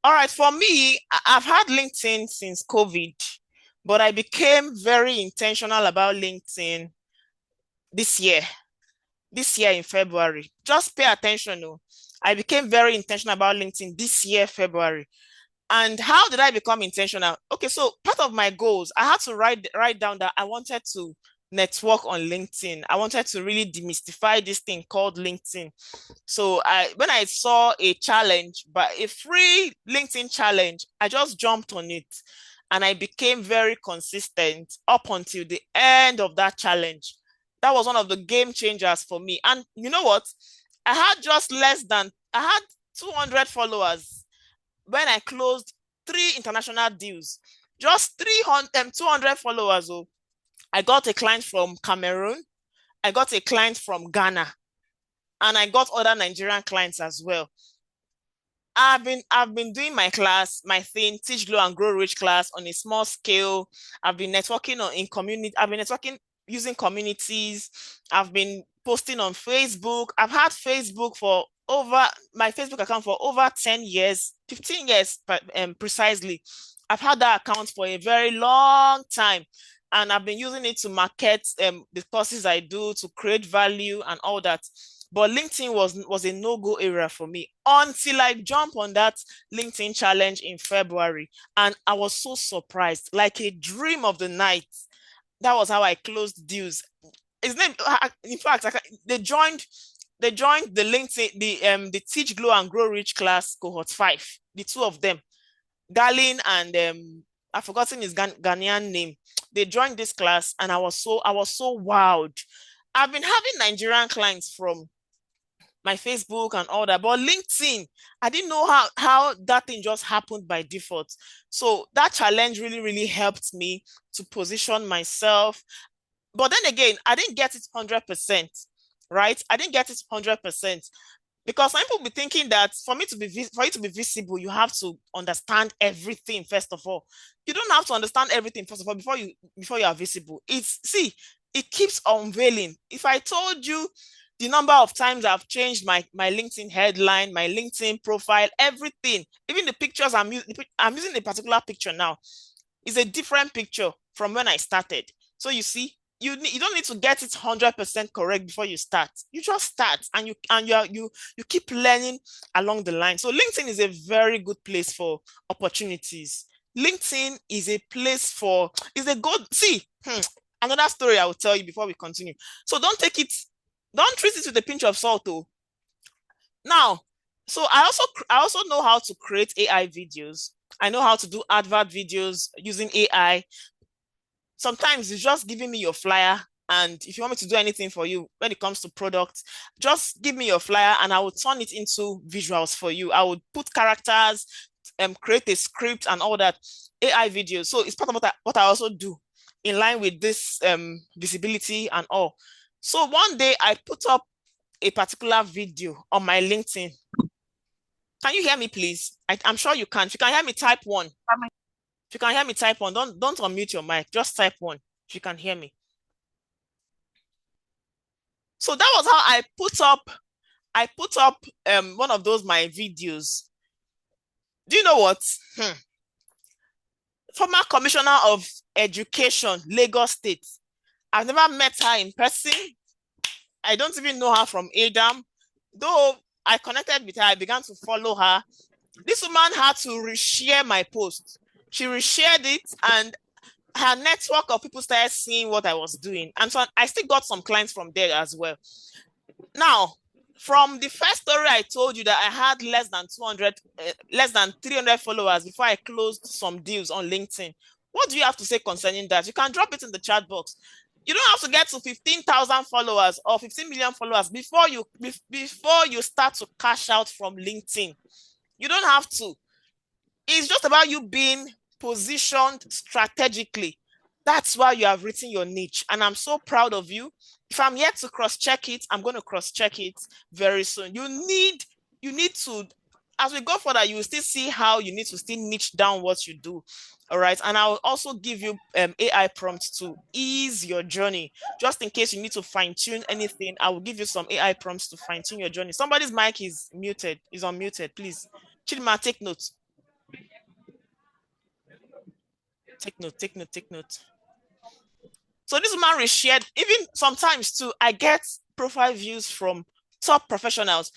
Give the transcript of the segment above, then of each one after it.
All right, for me, I've had LinkedIn since COVID, but I became very intentional about LinkedIn this year, this year in February. Just pay attention, oh. I became very intentional about LinkedIn this year, February. And how did I become intentional? Okay, so part of my goals, I had to write down that I wanted to network on LinkedIn. I wanted to really demystify this thing called LinkedIn. So when I saw a challenge, but a free LinkedIn challenge, I just jumped on it and I became very consistent up until the end of that challenge. That was one of the game changers for me. And you know what? I had 200 followers when I closed three international deals. Just 300, 200 followers. Oh, I got a client from Cameroon. I got a client from Ghana, and I got other Nigerian clients as well. I've been doing my class, my thing, teach glow and grow rich class on a small scale. I've been networking on in community. I've been networking using communities. I've been posting on Facebook. I've had Facebook for over my Facebook account for over 10 years, 15 years precisely. I've had that account for a very long time. And I've been using it to market the courses I do, to create value and all that. But LinkedIn was a no-go area for me until I jumped on that LinkedIn challenge in February. And I was so surprised, like a dream of the night. That was how I closed deals. His name, in fact, they joined the LinkedIn, the Teach Glow and Grow Rich class cohort 5, the two of them, Garlin and I've forgotten his Ghanaian name. They joined this class and I was so wowed. I've been having Nigerian clients from my Facebook and all that. But LinkedIn, I didn't know how that thing just happened by default. So that challenge really, really helped me to position myself. But then again, I didn't get it 100%, right? I didn't get it 100% because some people be thinking that for you to be visible, you have to understand everything first of all. You don't have to understand everything first of all before you are visible. It keeps unveiling. If I told you the number of times I've changed my LinkedIn headline, my LinkedIn profile, everything, even the pictures I'm using a particular picture now. It's a different picture from when I started. So you see, you don't need to get it 100% correct before you start. You just start and you keep learning along the line. So LinkedIn is a very good place for opportunities. LinkedIn is a place for is a good see. Another story I will tell you before we continue. So don't treat it with a pinch of salt, though. Now, so I also know how to create AI videos. I know how to do advert videos using AI. Sometimes it's just giving me your flyer. And if you want me to do anything for you when it comes to products, just give me your flyer and I will turn it into visuals for you. I would put characters, create a script and all that AI videos. So it's part of what I also do in line with this visibility and all. So one day I put up a particular video on my LinkedIn. Can you hear me, please? I'm sure you can. If you can hear me, type one. If you can hear me, type one. Don't unmute your mic. Just type one if you can hear me. So that was how I put up one of those my videos. Do you know what? Former Commissioner of Education, Lagos State. I've never met her in person. I don't even know her from Adam. Though I connected with her, I began to follow her. This woman had to reshare my post. She reshared it, and her network of people started seeing what I was doing. And so I still got some clients from there as well. Now, from the first story I told you that I had less than 300 followers before I closed some deals on LinkedIn. What do you have to say concerning that? You can drop it in the chat box. You don't have to get to 15,000 followers or 15 million followers before you start to cash out from LinkedIn. You don't have to. It's just about you being positioned strategically. That's why you have written your niche. And I'm so proud of you. If I'm yet to cross-check it, I'm going to cross-check it very soon. You need to, as we go further, you will still see how you need to still niche down what you do. All right. And I'll also give you AI prompts to ease your journey. Just in case you need to fine-tune anything, I will give you some AI prompts to fine-tune your journey. Somebody's mic is unmuted, please. Chidma, take notes. Take note, take note, take note. So this woman reshared, even sometimes too, I get profile views from top professionals.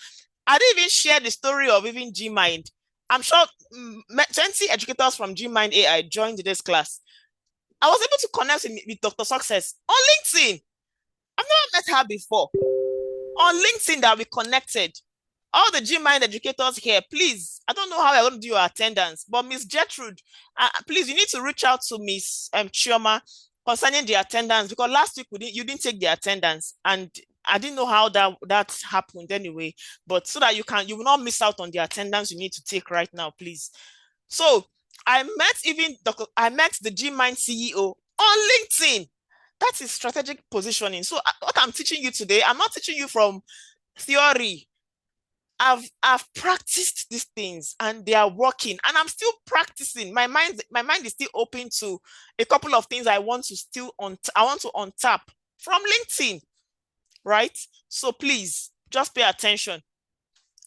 I didn't even share the story of even Gmind. I'm sure 20 educators from Gmind AI joined this class. I was able to connect with Dr. Success on LinkedIn. I've never met her before. On LinkedIn that we connected. All the Gmind educators here, please, I don't know how I'm going to do your attendance, but Miss Gertrude, please, you need to reach out to Miss Chioma concerning the attendance, because last week you didn't take the attendance, and I didn't know how that happened anyway, but so that you will not miss out on the attendance you need to take right now, please. So I met the Gmind CEO on LinkedIn. That is strategic positioning. So what I'm teaching you today, I'm not teaching you from theory. I've practiced these things and they are working, and I'm still practicing. My mind is still open to a couple of things I want to untap from LinkedIn, right? So please just pay attention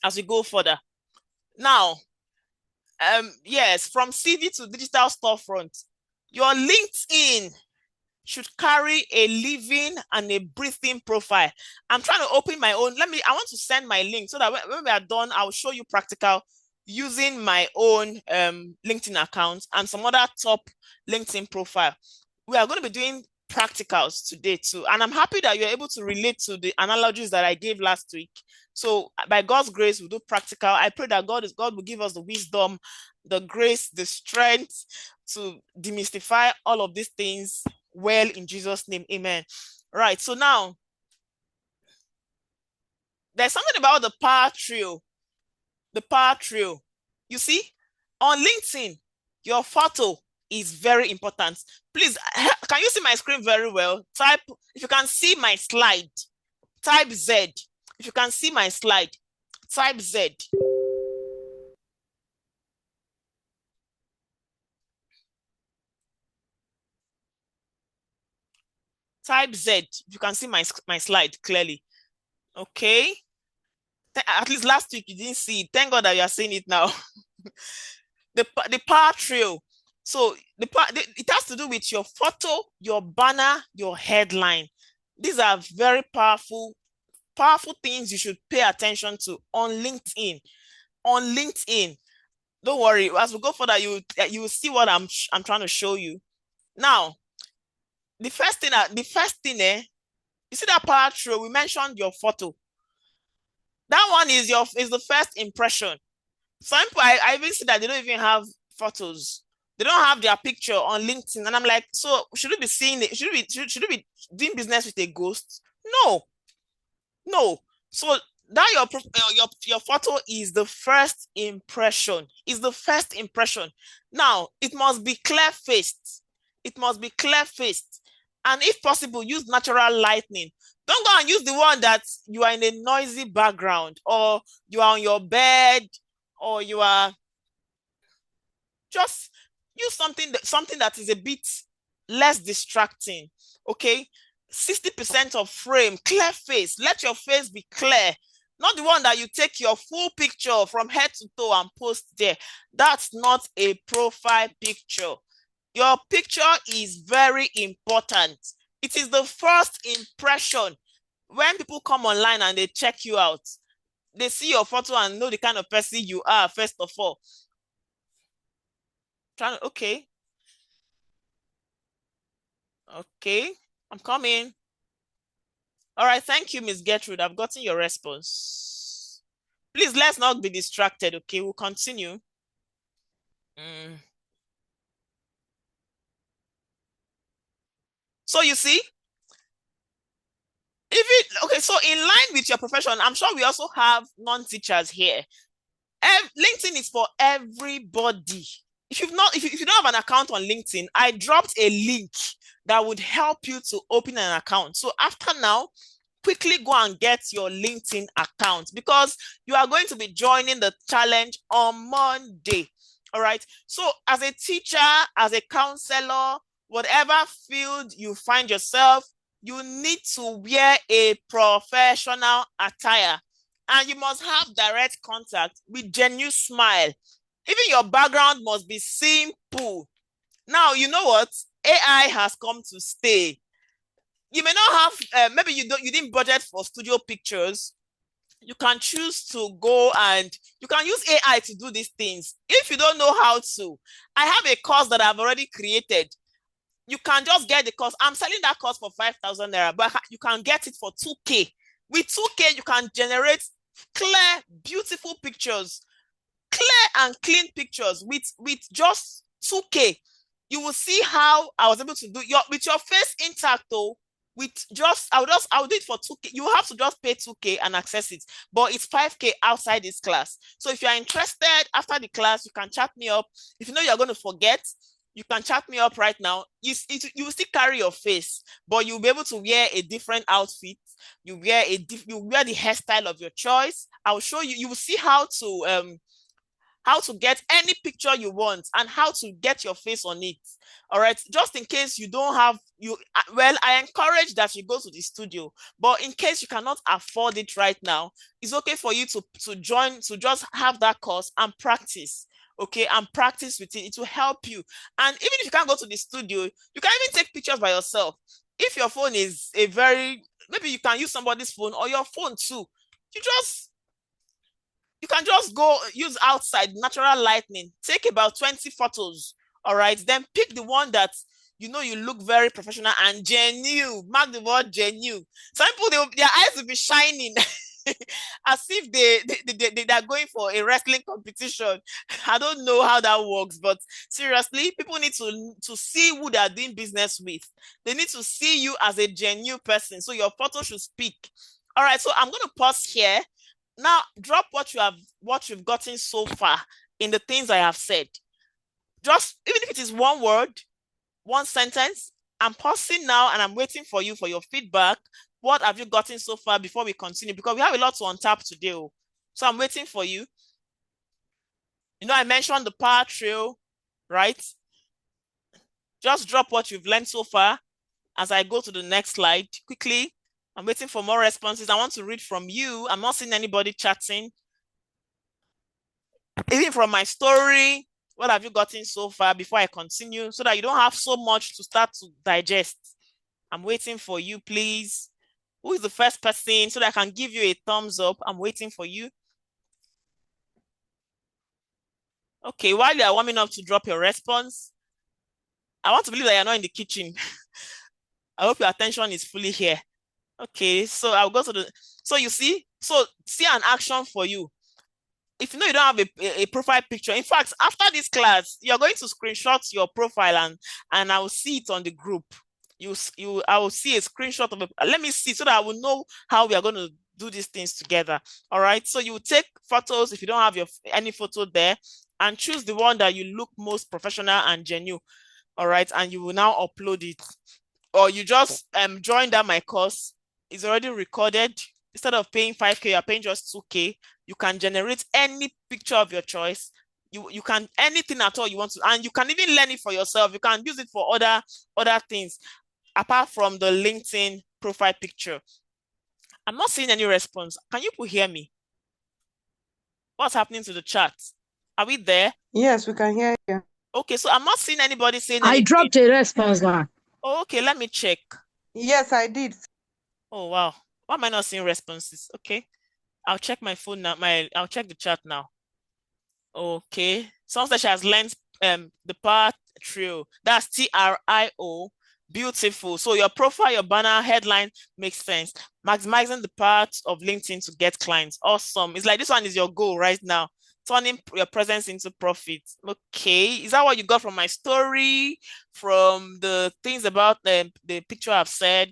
as we go further. Now, yes, from CV to digital storefront, your LinkedIn should carry a living and a breathing profile. I'm trying to open my own. I want to send my link so that when we are done, I'll show you practical using my own LinkedIn account and some other top LinkedIn profile. We are going to be doing practicals today too. And I'm happy that you're able to relate to the analogies that I gave last week. So by God's grace, we'll do practical. I pray that God will give us the wisdom, the grace, the strength to demystify all of these things well in Jesus' name. Amen. Right. So now there's something about the power trio. The power trio. You see, on LinkedIn, your photo is very important. Please, can you see my screen very well? Type, if you can see my slide, type Z. If you can see my slide, type Z. Type Z. If you can see my slide clearly. Okay. At least last week you didn't see it. Thank God that you are seeing it now. the power trio. So it has to do with your photo, your banner, your headline. These are very powerful things you should pay attention to on LinkedIn. On LinkedIn, don't worry. As we go further, you will see what I'm trying to show you. Now, the first thing, you see that power trio? We mentioned your photo. That one is the first impression. Some people I even see that they don't even have photos. They don't have their picture on LinkedIn, and I'm like, so should we be seeing it? Should we be doing business with a ghost? No, no. So that your photo is the first impression. Is the first impression. Now it must be clear faced. It must be clear faced, and if possible, use natural lighting. Don't go and use the one that you are in a noisy background, or you are on your bed, or you are just use something that is a bit less distracting. Okay, 60% of frame, clear face. Let your face be clear. Not the one that you take your full picture from head to toe and post there. That's not a profile picture. Your picture is very important. It is the first impression. When people come online and they check you out, they see your photo and know the kind of person you are, first of all. Okay. Okay, I'm coming. All right, thank you, Miss Gertrude. I've gotten your response. Please, let's not be distracted, okay? We'll continue. So you see, okay, so in line with your profession, I'm sure we also have non-teachers here. LinkedIn is for everybody. If you don't have an account on LinkedIn, I dropped a link that would help you to open an account. So after now, quickly go and get your LinkedIn account, because you are going to be joining the challenge on Monday. All right. So as a teacher, as a counselor, whatever field you find yourself, you need to wear a professional attire, and you must have direct contact with genuine smile. Even your background must be simple. Now, you know what? AI has come to stay. You may not have, maybe you didn't budget for studio pictures. You can choose to go and you can use AI to do these things. If you don't know how to, I have a course that I've already created. You can just get the course. I'm selling that course for 5,000 naira, but you can get it for 2K. With 2K, you can generate clear, beautiful pictures, clear and clean pictures with just 2K. You will see how I was able to do with your face intact though. With just I'll do it for 2K. You have to just pay 2K and access it. But it's 5K outside this class. So if you're interested after the class, you can chat me up. If you know you're going to forget, you can chat me up right now. You will still carry your face, but you'll be able to wear a different outfit. You wear the hairstyle of your choice. I'll show you. You will see how to get any picture you want and how to get your face on it. All right. Just in case you don't have well, I encourage that you go to the studio, but in case you cannot afford it right now, it's okay for you to join, to just have that course and practice. Okay, and practice with it. It will help you. And even if you can't go to the studio, you can even take pictures by yourself. If your phone is maybe you can use somebody's phone or your phone too. You can just go use outside natural lighting, take about 20 photos. All right, then pick the one that you look very professional and genuine. Mark the word genuine. Some people, their eyes will be shining as if they're going for a wrestling competition. I don't know how that works, but seriously, people need to see who they're doing business with. They need to see you as a genuine person, so your photo should speak. All right, so I'm going to pause here. Now, drop what you've gotten so far in the things I have said. Just even if it is one word, one sentence, I'm pausing now and I'm waiting for you for your feedback. What have you gotten so far before we continue? Because we have a lot to untap today. So I'm waiting for you. I mentioned the power trail, right? Just drop what you've learned so far as I go to the next slide quickly. I'm waiting for more responses. I want to read from you. I'm not seeing anybody chatting. Even from my story, what have you gotten so far before I continue, so that you don't have so much to start to digest? I'm waiting for you, please. Who is the first person so that I can give you a thumbs up? I'm waiting for you. Okay, while you are warming up to drop your response, I want to believe that you're not in the kitchen. I hope your attention is fully here. Okay, so I'll go to so see an action for you. If you don't have a profile picture, in fact, after this class, you're going to screenshot your profile and I will see it on the group. I will see a screenshot of it. Let me see so that I will know how we are going to do these things together. All right. So you take photos if you don't have any photo there, and choose the one that you look most professional and genuine. All right. And you will now upload it. Or you just join that my course. It's already recorded. Instead of paying 5K, you're paying just 2K. You can generate any picture of your choice. You can anything at all you want to, and you can even learn it for yourself. You can use it for other things apart from the LinkedIn profile picture. I'm not seeing any response. Can you hear me? What's happening to the chat? Are we there? Yes, we can hear you. Okay, so I'm not seeing anybody saying anything. I dropped a response now. Oh, okay, let me check. Yes, I did. Oh, wow. Why am I not seeing responses? Okay. I'll check my phone now. I'll check the chat now. Okay. Sounds like she has learned the power trio. That's TRIO. Beautiful. So your profile, your banner, headline makes sense. Maximizing the part of LinkedIn to get clients. Awesome. It's like this one is your goal right now. Turning your presence into profit. Okay. Is that what you got from my story? From the things about the picture I've said?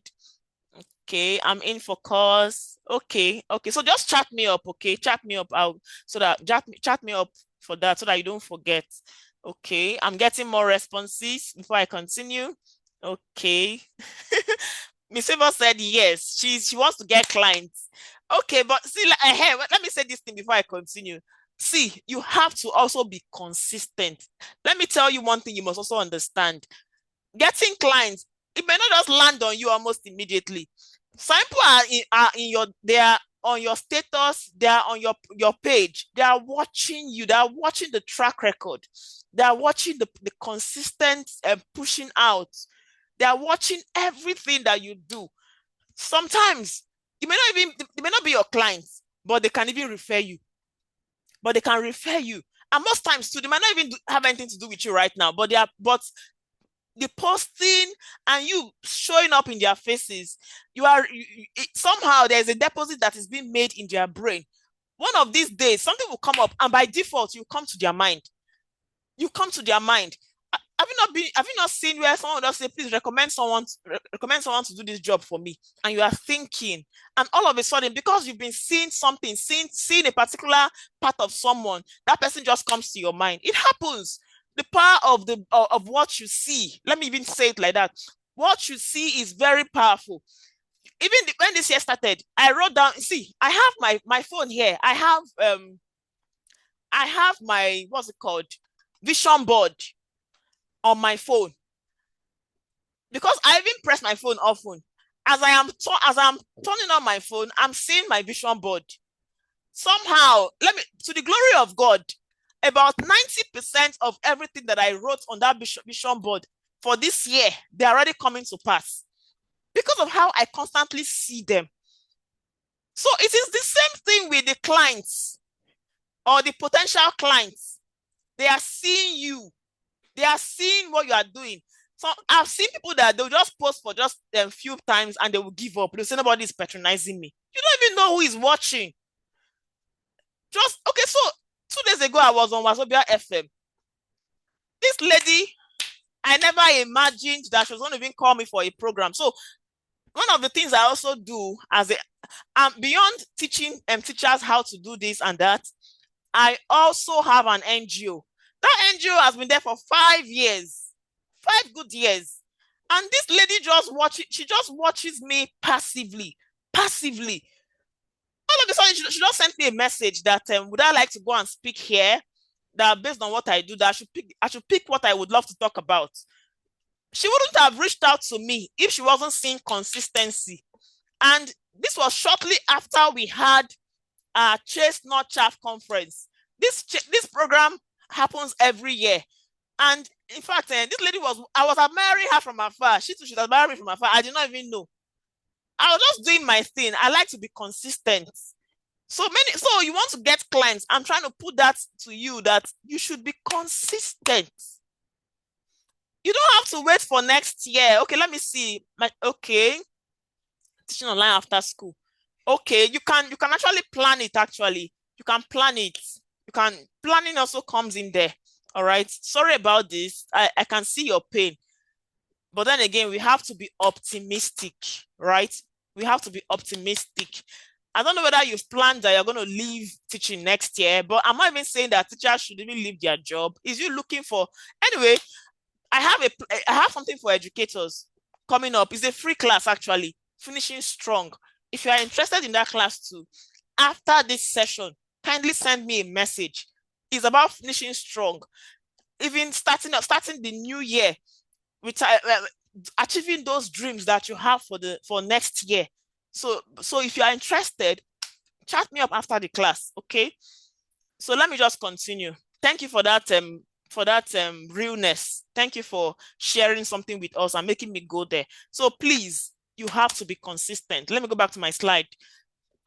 Okay, I'm in for course. Okay. So just chat me up. Okay, chat me up out so that chat me up for that so that you don't forget. Okay, I'm getting more responses before I continue. Okay. Miss Favor said yes. She wants to get clients. Okay, but see, let me say this thing before I continue. See, you have to also be consistent. Let me tell you one thing you must also understand. Getting clients, it may not just land on you almost immediately. Some people are in on your status, they are on your page. They are watching you. They are watching the track record. They are watching the consistent pushing out. They are watching everything that you do. Sometimes it may not be your clients, but they can even refer you. But they can refer you. And most times too, they might not even have anything to do with you right now, but the posting and you showing up in their faces, somehow there's a deposit that is being made in their brain. One of these days, something will come up, and by default, you come to their mind. You come to their mind. Have you not seen where someone will just say, please recommend someone to do this job for me? And you are thinking, and all of a sudden, because you've been seeing something, seeing a particular part of someone, that person just comes to your mind. It happens. The power of what you see. Let me even say it like that. What you see is very powerful. Even when this year started, I wrote down, see, I have my phone here. I have my, what's it called? Vision board on my phone, because I even press my phone often. As I'm turning on my phone, I'm seeing my vision board. Somehow, to the glory of God, about 90% of everything that I wrote on that vision board for this year, they're already coming to pass because of how I constantly see them. So it is the same thing with the clients or the potential clients. They are seeing you. They are seeing what you are doing. So I've seen people that they'll just post for just a few times and they will give up. They'll say nobody's patronizing me. You don't even know who is watching. Okay, so 2 days ago I was on Wazobia FM. This lady, I never imagined that she was going to even call me for a program. So one of the things I also do beyond teaching teachers how to do this and that, I also have an NGO. That NGO has been there for 5 years, 5 good years. And this lady she just watches me passively. All of a sudden, she just sent me a message that would I like to go and speak here? That based on what I do, that I should pick what I would love to talk about. She wouldn't have reached out to me if she wasn't seeing consistency. And this was shortly after we had our Chase Not Chaff conference. This program happens every year. And in fact, this lady I was admiring her from afar. She too should admire me from afar. I did not even know. I was just doing my thing. I like to be consistent. So you want to get clients. I'm trying to put that to you, that you should be consistent. You don't have to wait for next year. Okay, let me see. Okay. Teaching online after school. Okay, you can actually plan it actually. You can plan it. Planning also comes in there. All right. Sorry about this. I can see your pain. But then again, we have to be optimistic, right? We have to be optimistic. I don't know whether you've planned that you're going to leave teaching next year, but I'm not even saying that teachers should even leave their job. Is you looking for, anyway, I have something for educators coming up. It's a free class actually, Finishing Strong. If you are interested in that class too, after this session, kindly send me a message. It's about finishing strong. Even starting the new year with achieving those dreams that you have for next year. So if you are interested, chat me up after the class, okay? So let me just continue. Thank you for that realness. Thank you for sharing something with us and making me go there. So please, you have to be consistent. Let me go back to my slide.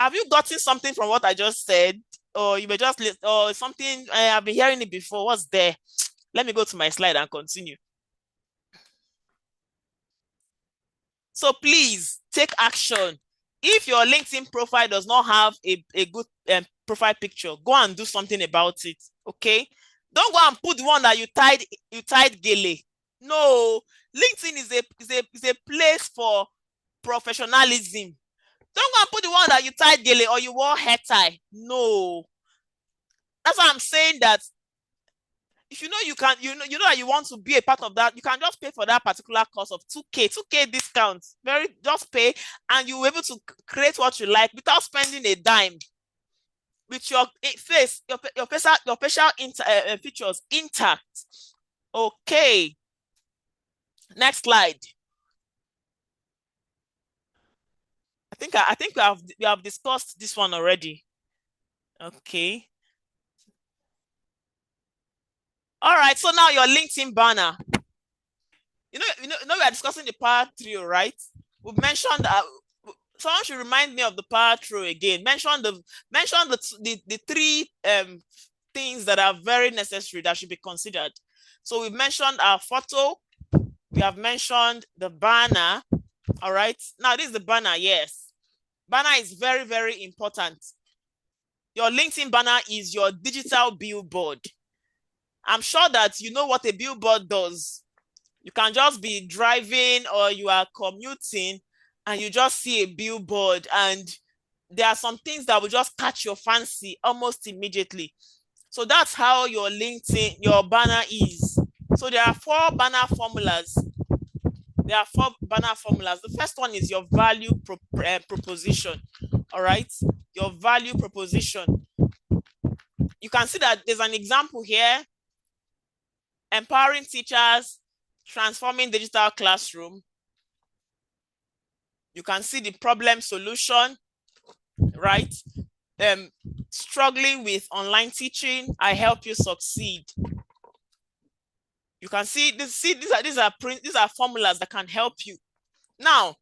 Have you gotten something from what I just said? Or you were just, or something, I've been hearing it before. What's there? Let me go to my slide and continue. So please take action. If your LinkedIn profile does not have a good profile picture, go and do something about it. Okay? Don't go and put the one that you tied gele. No, LinkedIn is a place for professionalism. Don't go and put the one that you tied gele or you wore hair tie. No. That's why I'm saying that if you know that you want to be a part of that, you can just pay for that particular course of 2K discount. Just pay and you'll be able to create what you like without spending a dime. With your face, your facial features intact. Okay. Next slide. I think we have discussed this one already. Okay. All right. So now your LinkedIn banner. We are discussing the power trio, right? We've mentioned someone should remind me of the power trio again. Mention the three things that are very necessary that should be considered. So we've mentioned our photo, we have mentioned the banner. All right. Now this is the banner, yes. Banner is very, very important. Your LinkedIn banner is your digital billboard. I'm sure that you know what a billboard does. You can just be driving or you are commuting and you just see a billboard, and there are some things that will just catch your fancy almost immediately. So that's how your LinkedIn, your banner is. So there are four banner formulas. The first one is your value proposition. All right. Your value proposition. You can see that there's an example here. Empowering teachers, transforming digital classroom. You can see the problem solution, right? Struggling with online teaching, I help you succeed. You can see this. These are formulas that can help you. Now,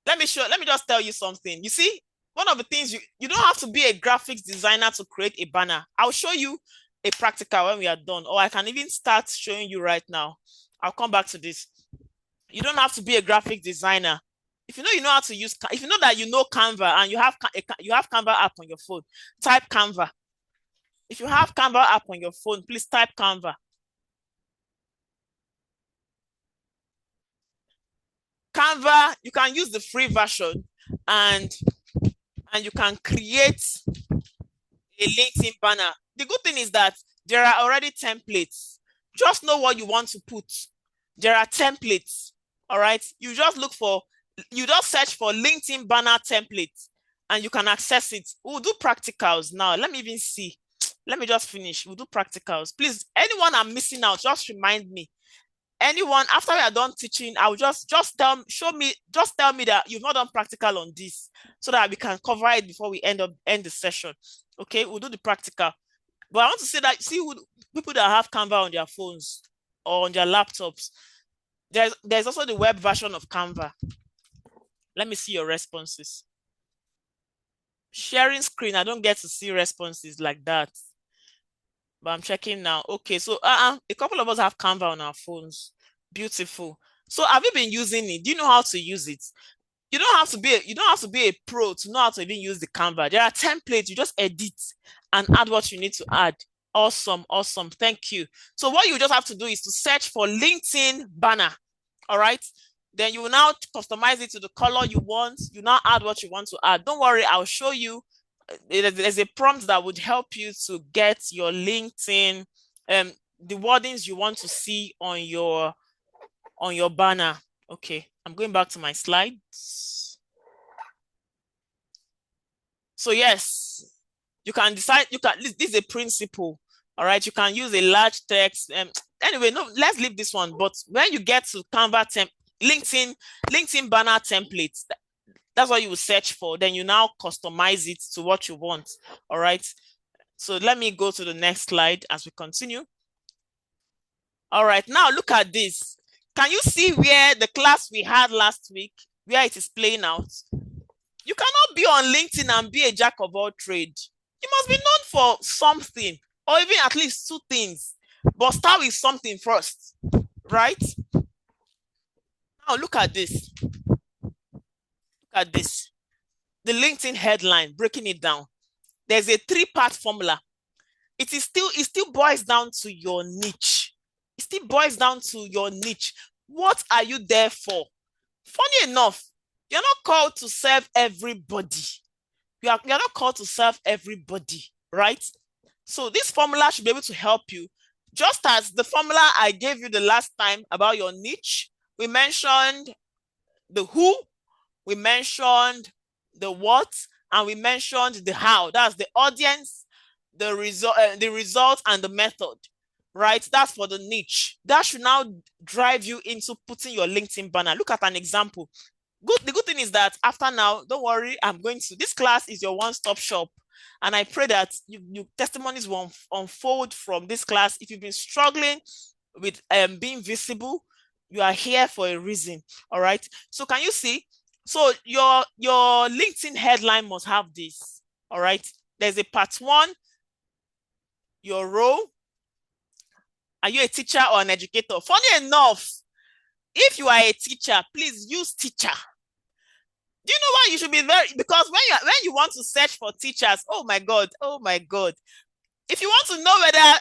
let me just tell you something. You see, one of the things you don't have to be a graphics designer to create a banner. I'll show you a practical when we are done, or I can even start showing you right now. I'll come back to this. You don't have to be a graphic designer. If you know how to use, if you know that you know Canva and you have Canva app on your phone, type Canva. If you have Canva app on your phone, please type Canva. Canva, you can use the free version, and you can create a LinkedIn banner. The good thing is that there are already templates. Just know what you want to put. There are templates. All right. You just search for LinkedIn banner template and you can access it. We'll do practicals now. Let me even see. Let me just finish. We'll do practicals. Please, anyone I'm missing out, just remind me. Anyone, after we are done teaching, I will just tell me that you've not done practical on this so that we can cover it before we end the session. Okay, we'll do the practical. But I want to say that, see, people that have Canva on their phones or on their laptops, there's also the web version of Canva. Let me see your responses. Sharing screen, I don't get to see responses like that. But I'm checking now. Okay, so a couple of us have Canva on our phones. Beautiful. So have you been using it? Do you know how to use it? You don't have to be a pro to know how to even use the Canva. There are templates. You just edit and add what you need to add. Awesome. Thank you. So what you just have to do is to search for LinkedIn banner. All right. Then you will now customize it to the color you want. You now add what you want to add. Don't worry, I'll show you. There's a prompt that would help you to get your LinkedIn, the wordings you want to see on your banner. Okay, I'm going back to my slides. So yes, you can decide. This is a principle. All right, you can use a large text. Anyway, no, let's leave this one. But when you get to Canva LinkedIn banner templates, that's what you will search for. Then you now customize it to what you want. All right. So let me go to the next slide as we continue. All right. Now look at this. Can you see where the class we had last week, where it is playing out? You cannot be on LinkedIn and be a jack of all trades. You must be known for something, or even at least two things. But start with something first, right? Now look at this. Look at this. The LinkedIn headline, breaking it down. There's a 3-part formula. It still boils down to your niche. It still boils down to your niche. What are you there for? Funny enough, you're not called to serve everybody. You're not called to serve everybody, right? So this formula should be able to help you. Just as the formula I gave you the last time about your niche, we mentioned the who, we mentioned the what, and we mentioned the how. That's the audience, the result, and the method, right? That's for the niche. That should now drive you into putting your LinkedIn banner. Look at an example. The good thing is that after now, don't worry, this class is your one-stop shop. And I pray that you testimonies will unfold from this class. If you've been struggling with being visible, you are here for a reason. All right. So can you see? So your LinkedIn headline must have this. All right. There's a part 1, your role. Are you a teacher or an educator? Funny enough, if you are a teacher, please use teacher. Do you know why you should be because when you want to search for teachers, oh my God. If you want to know whether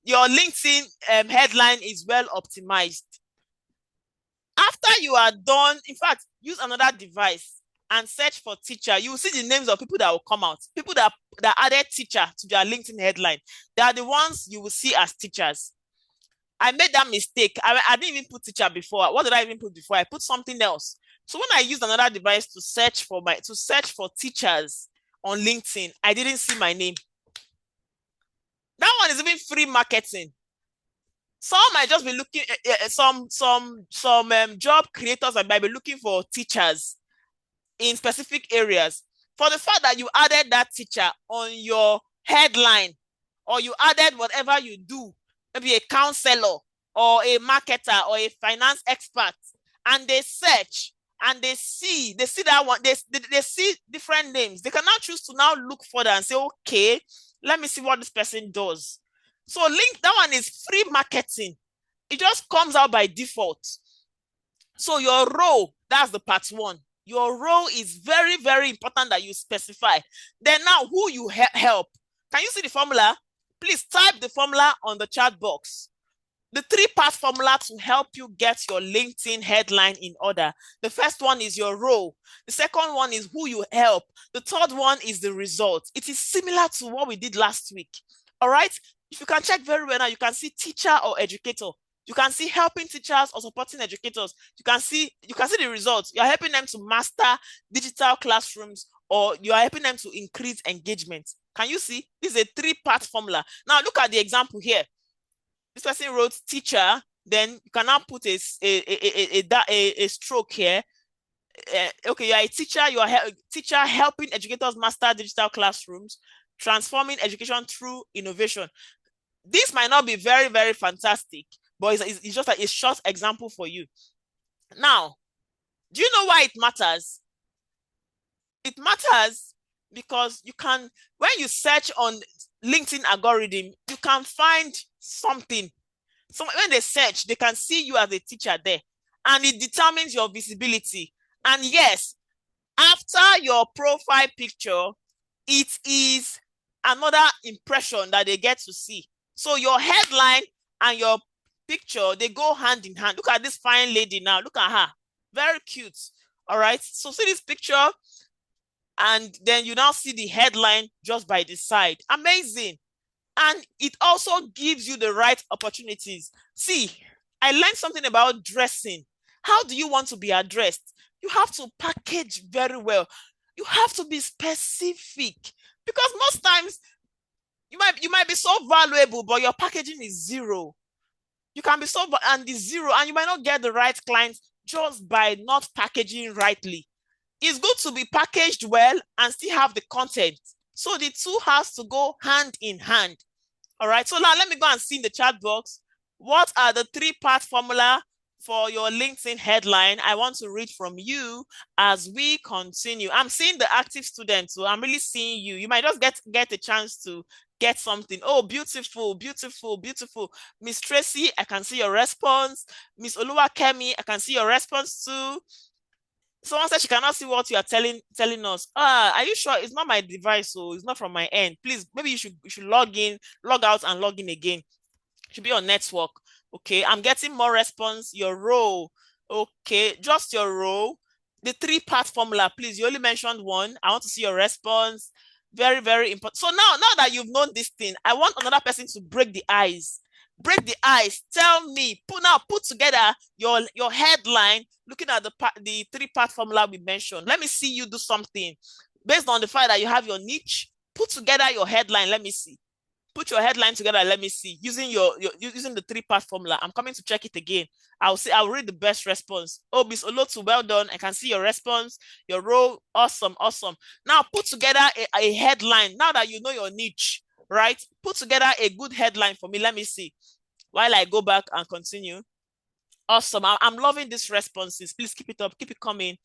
your LinkedIn headline is well optimized, after you are done, in fact, use another device and search for teacher. You will see the names of people that will come out. People that added teacher to their LinkedIn headline. They are the ones you will see as teachers. I made that mistake. I didn't even put teacher before. What did I even put before? I put something else. So when I used another device to search for teachers on LinkedIn, I didn't see my name. That one is even free marketing. Some might just be looking some job creators might be looking for teachers in specific areas. For the fact that you added that teacher on your headline, or you added whatever you do, maybe a counselor or a marketer or a finance expert, and they search and they see that one, they see different names. They can now choose to now look further and say, okay, let me see what this person does. So that one is free marketing. It just comes out by default. So your role, that's the part 1. Your role is very, very important that you specify. Then now who you help. Can you see the formula? Please type the formula on the chat box. The 3-part formula to help you get your LinkedIn headline in order. The first one is your role. The second one is who you help. The third one is the result. It is similar to what we did last week. All right? If you can check very well now, you can see teacher or educator. You can see helping teachers or supporting educators. You can see the results. You are helping them to master digital classrooms, or you are helping them to increase engagement. Can you see? This is a 3-part formula. Now look at the example here. This person wrote teacher, then you can now put a stroke here. Okay, you are a teacher. You are a teacher helping educators master digital classrooms, transforming education through innovation. This might not be very, very fantastic, but it's just like a short example for you. Now, do you know why it matters? It matters because you can, when you search on LinkedIn algorithm, you can find something. So when they search, they can see you as a teacher there, and it determines your visibility. And yes, after your profile picture, it is another impression that they get to see. So your headline and your picture, they go hand in hand. Look at this fine lady now. Look at her. Very cute. All right. So see this picture, and then you now see the headline just by the side. Amazing. And it also gives you the right opportunities. See, I learned something about dressing. How do you want to be addressed? You have to package very well. You have to be specific, because most times you might be so valuable, but your packaging is zero. You can be so and it's zero, and you might not get the right clients just by not packaging rightly. It's good to be packaged well and still have the content. So the two has to go hand in hand. All right. So now let me go and see in the chat box. What are the 3-part formula for your LinkedIn headline? I want to read from you as we continue. I'm seeing the active students, so I'm really seeing you. You might just get a chance to get something. Oh, beautiful, beautiful, beautiful. Miss Tracy, I can see your response. Miss Oluwakemi, I can see your response too. Someone said she cannot see what you are telling us. Are you sure? It's not my device, so it's not from my end. Please, maybe you should log out and log in again. It should be on network. Okay, I'm getting more response. Your role. Okay, just your role. The 3-part formula, please. You only mentioned one. I want to see your response. Very, very important. So now that you've known this thing, I want another person to break the ice. Break the ice. Tell me. Put together your headline, looking at the 3-part formula we mentioned. Let me see you do something based on the fact that you have your niche. Put together your headline. Let me see. Put your headline together. Let me see. Using using the 3-part formula. I'm coming to check it again. I'll read the best response. Oh, Miss Olotu, well done. I can see your response. Your role, awesome, awesome. Now put together a headline. Now that you know your niche, right? Put together a good headline for me. Let me see. While I go back and continue. Awesome. I'm loving these responses. Please keep it up. Keep it coming.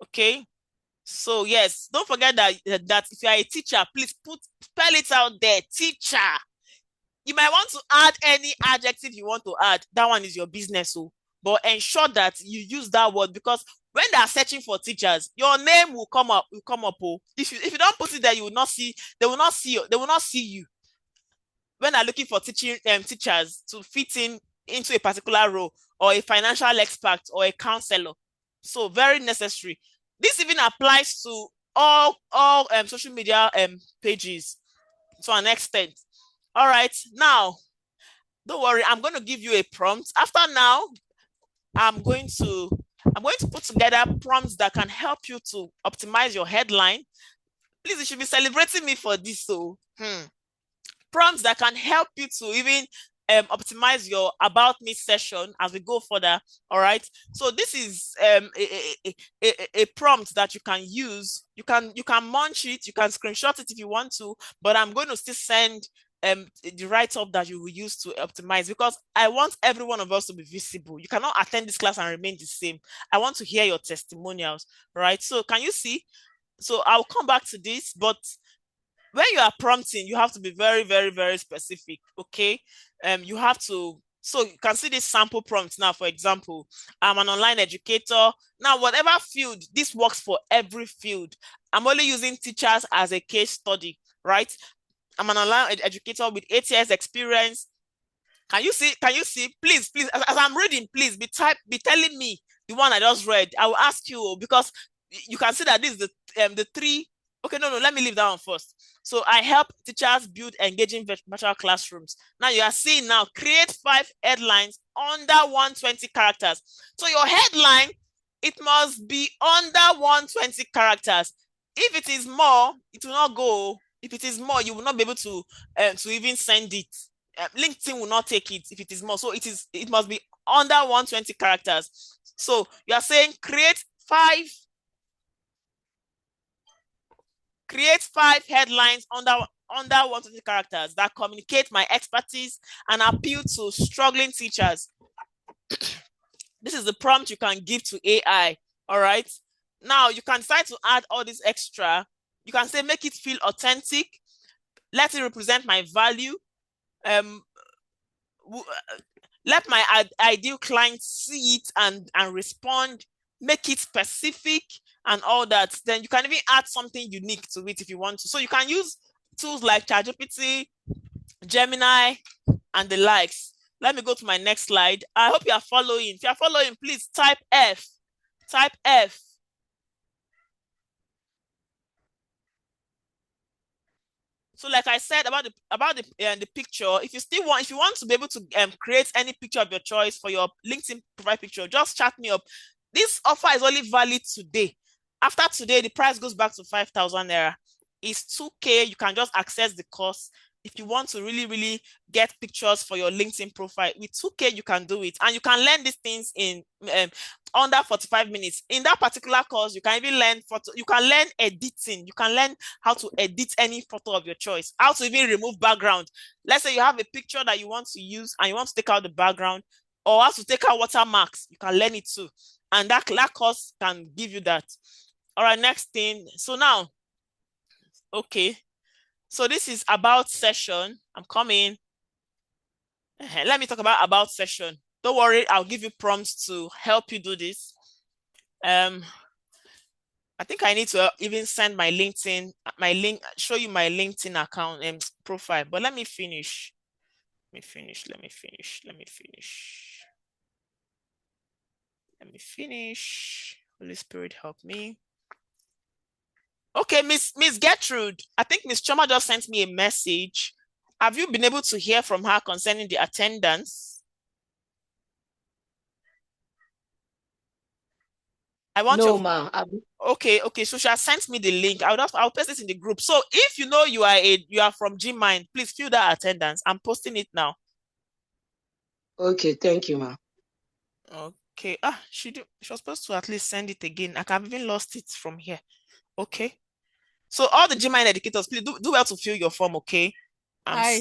Okay. So yes, don't forget that if you are a teacher, please spell it out there. Teacher. You might want to add any adjective you want to add. That one is your business. So, but ensure that you use that word, because when they are searching for teachers, your name will come up. Oh. If you don't put it there, you will not see. They will not see you. They will not see you when they're looking for teachers to fit into a particular role, or a financial expert, or a counselor. So very necessary. This even applies to all social media pages to an extent. All right, now don't worry, I'm going to give you a prompt. After now, I'm going to put together prompts that can help you to optimize your headline. Please, you should be celebrating me for this. So prompts that can help you to even optimize your about me session as we go further. All right, so this is a prompt that you can use. You can munch it, you can screenshot it if you want to, but I'm going to still send the write-up that you will use to optimize, because I want every one of us to be visible. You cannot attend this class and remain the same. I want to hear your testimonials, right? So can you see? So I'll come back to this, but when you are prompting, you have to be very, very, very specific. Okay. You have to, so you can see this sample prompt now. For example, I'm an online educator. Now, whatever field, this works for every field. I'm only using teachers as a case study, right? I'm an online educator with 8 years experience. Can you see? Please, as I'm reading, please be telling me the one I just read. I will ask you, because you can see that this is the 3. Okay, no, let me leave that one first. So I help teachers build engaging virtual classrooms. Now you are seeing now, create 5 headlines under 120 characters. So your headline, it must be under 120 characters. If it is more, it will not go. If it is more, you will not be able to even send it. LinkedIn will not take it if it is more. So it must be under 120 characters. So you are saying create 5 headlines under 120 characters that communicate my expertise and appeal to struggling teachers. This is the prompt you can give to AI. All right. Now you can decide to add all this extra. You can say, make it feel authentic. Let it represent my value. Let my ideal client see it and respond. Make it specific and all that. Then you can even add something unique to it if you want to. So you can use tools like ChatGPT, Gemini, and the likes. Let me go to my next slide. I hope you are following. If you are following, please type F. Type F. So like I said about the picture, if you want to be able to create any picture of your choice for your LinkedIn profile picture, just chat me up. This offer is only valid today. After today, the price goes back to 5,000 naira. It's 2K. You can just access the course. If you want to really, really get pictures for your LinkedIn profile, with 2K, you can do it. And you can learn these things in under 45 minutes. In that particular course, you can even learn you can learn editing. You can learn how to edit any photo of your choice, how to even remove background. Let's say you have a picture that you want to use and you want to take out the background, or how to take out watermarks. You can learn it too. And that course can give you that. All right, next thing. So now, okay. So this is about session. I'm coming. Let me talk about session. Don't worry, I'll give you prompts to help you do this. I think I need to even send my LinkedIn, show you my LinkedIn account and profile. But let me finish. Let me finish. Holy Spirit, help me. Okay, Miss Gertrude, I think Miss Choma just sent me a message. Have you been able to hear from her concerning the attendance? I want No, your ma. okay. So she has sent me the link. I'll paste it in the group. So if you know you are from Gmind, please fill that attendance. I'm posting it now. Okay, thank you, ma. Okay. She was supposed to at least send it again. I have even lost it from here. Okay. So all the Gmind educators, please do well to fill your form. Okay. Hi,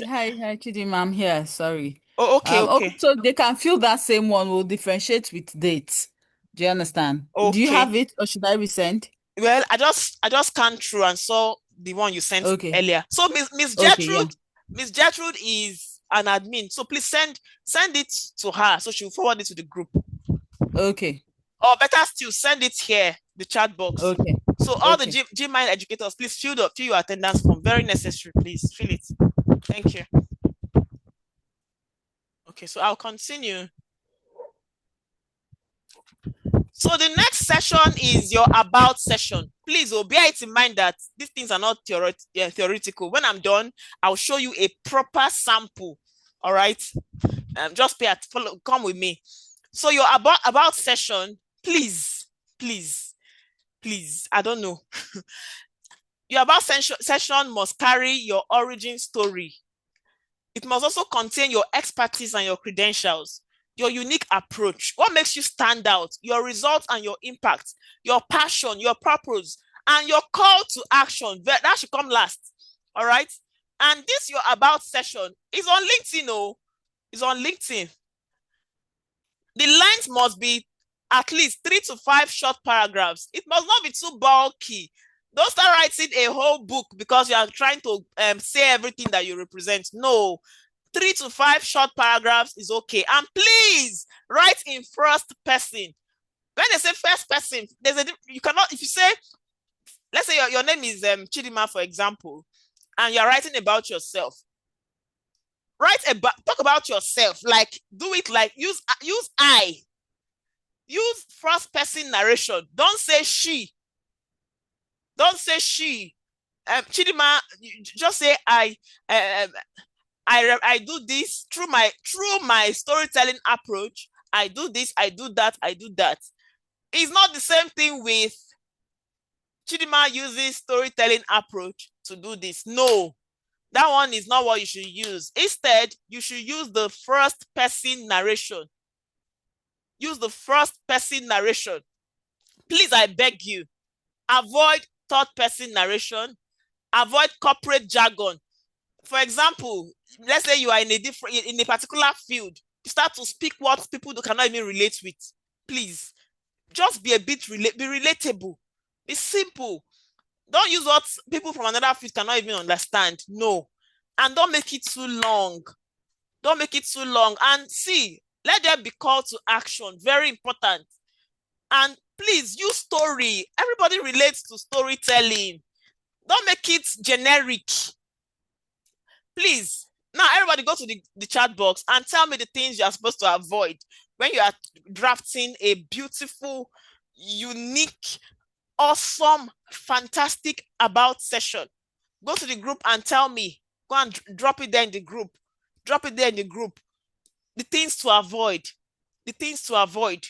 Chidima. I'm here. Sorry. Oh, okay, okay, So they can fill that same one. We'll differentiate with dates. Do you understand? Do you okay. have it, or should I resend? Well, I just scanned through and saw the one you sent Okay. earlier. So Miss Okay. Yeah. Gertrude is an admin. So please send it to her so she'll forward it to the group. Okay. Or better still, send it here, the chat box. Okay. So all the Okay. Gmind educators, please fill your attendance form. Very necessary, please. Fill it. Thank you. Okay, so I'll continue. So the next session is your about session. Please bear it in mind that these things are not theoretical. When I'm done, I'll show you a proper sample. All right. Just come with me. So your about session, please, I don't know. Your about session must carry your origin story. It must also contain your expertise and your credentials, your unique approach, what makes you stand out, your results and your impact, your passion, your purpose, and your call to action. That should come last. All right. And this your about session is on LinkedIn. Oh, it's on LinkedIn. The lines must be at least 3 to 5 short paragraphs. It must not be too bulky. Don't start writing a whole book because you are trying to say everything that you represent. No, 3 to 5 short paragraphs is okay. And please write in first person. When they say first person, you cannot, if you say, let's say your name is Chidima, for example, and you're writing about yourself. Talk about yourself. Like, do it like, use I. Use first person narration. Don't say she. Chidima, just say I do this through my storytelling approach. I do this, I do that, I do that. It's not the same thing with Chidima uses storytelling approach to do this. No, that one is not what you should use. Instead, you should use the first person narration. Use the first person narration. Please, I beg you, avoid third person narration. Avoid corporate jargon. For example, let's say you are in a particular field. You start to speak what people cannot even relate with. Please, just be a bit be relatable. Be simple. Don't use what people from another field cannot even understand. No. And don't make it too long. Don't make it too long. And see, let there be call to action. Very important. And please use story. Everybody relates to storytelling. Don't make it generic. Please. Now, everybody go to the chat box and tell me the things you are supposed to avoid when you are drafting a beautiful, unique, awesome, fantastic about session. Go to the group and tell me. Go and drop it there in the group. Drop it there in the group. The things to avoid. The things to avoid.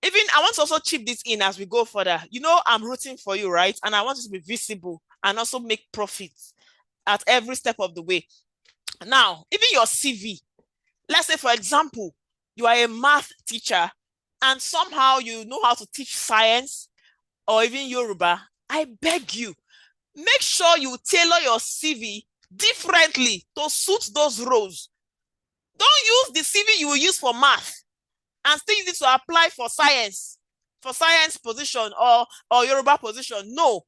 Even I want to also chip this in as we go further. You know, I'm rooting for you, right? And I want you to be visible and also make profits at every step of the way. Now, even your CV, let's say, for example, you are a math teacher and somehow you know how to teach science or even Yoruba. I beg you, make sure you tailor your CV differently to suit those roles. Don't use the CV you will use for math and still use it to apply for science position or Yoruba position. No,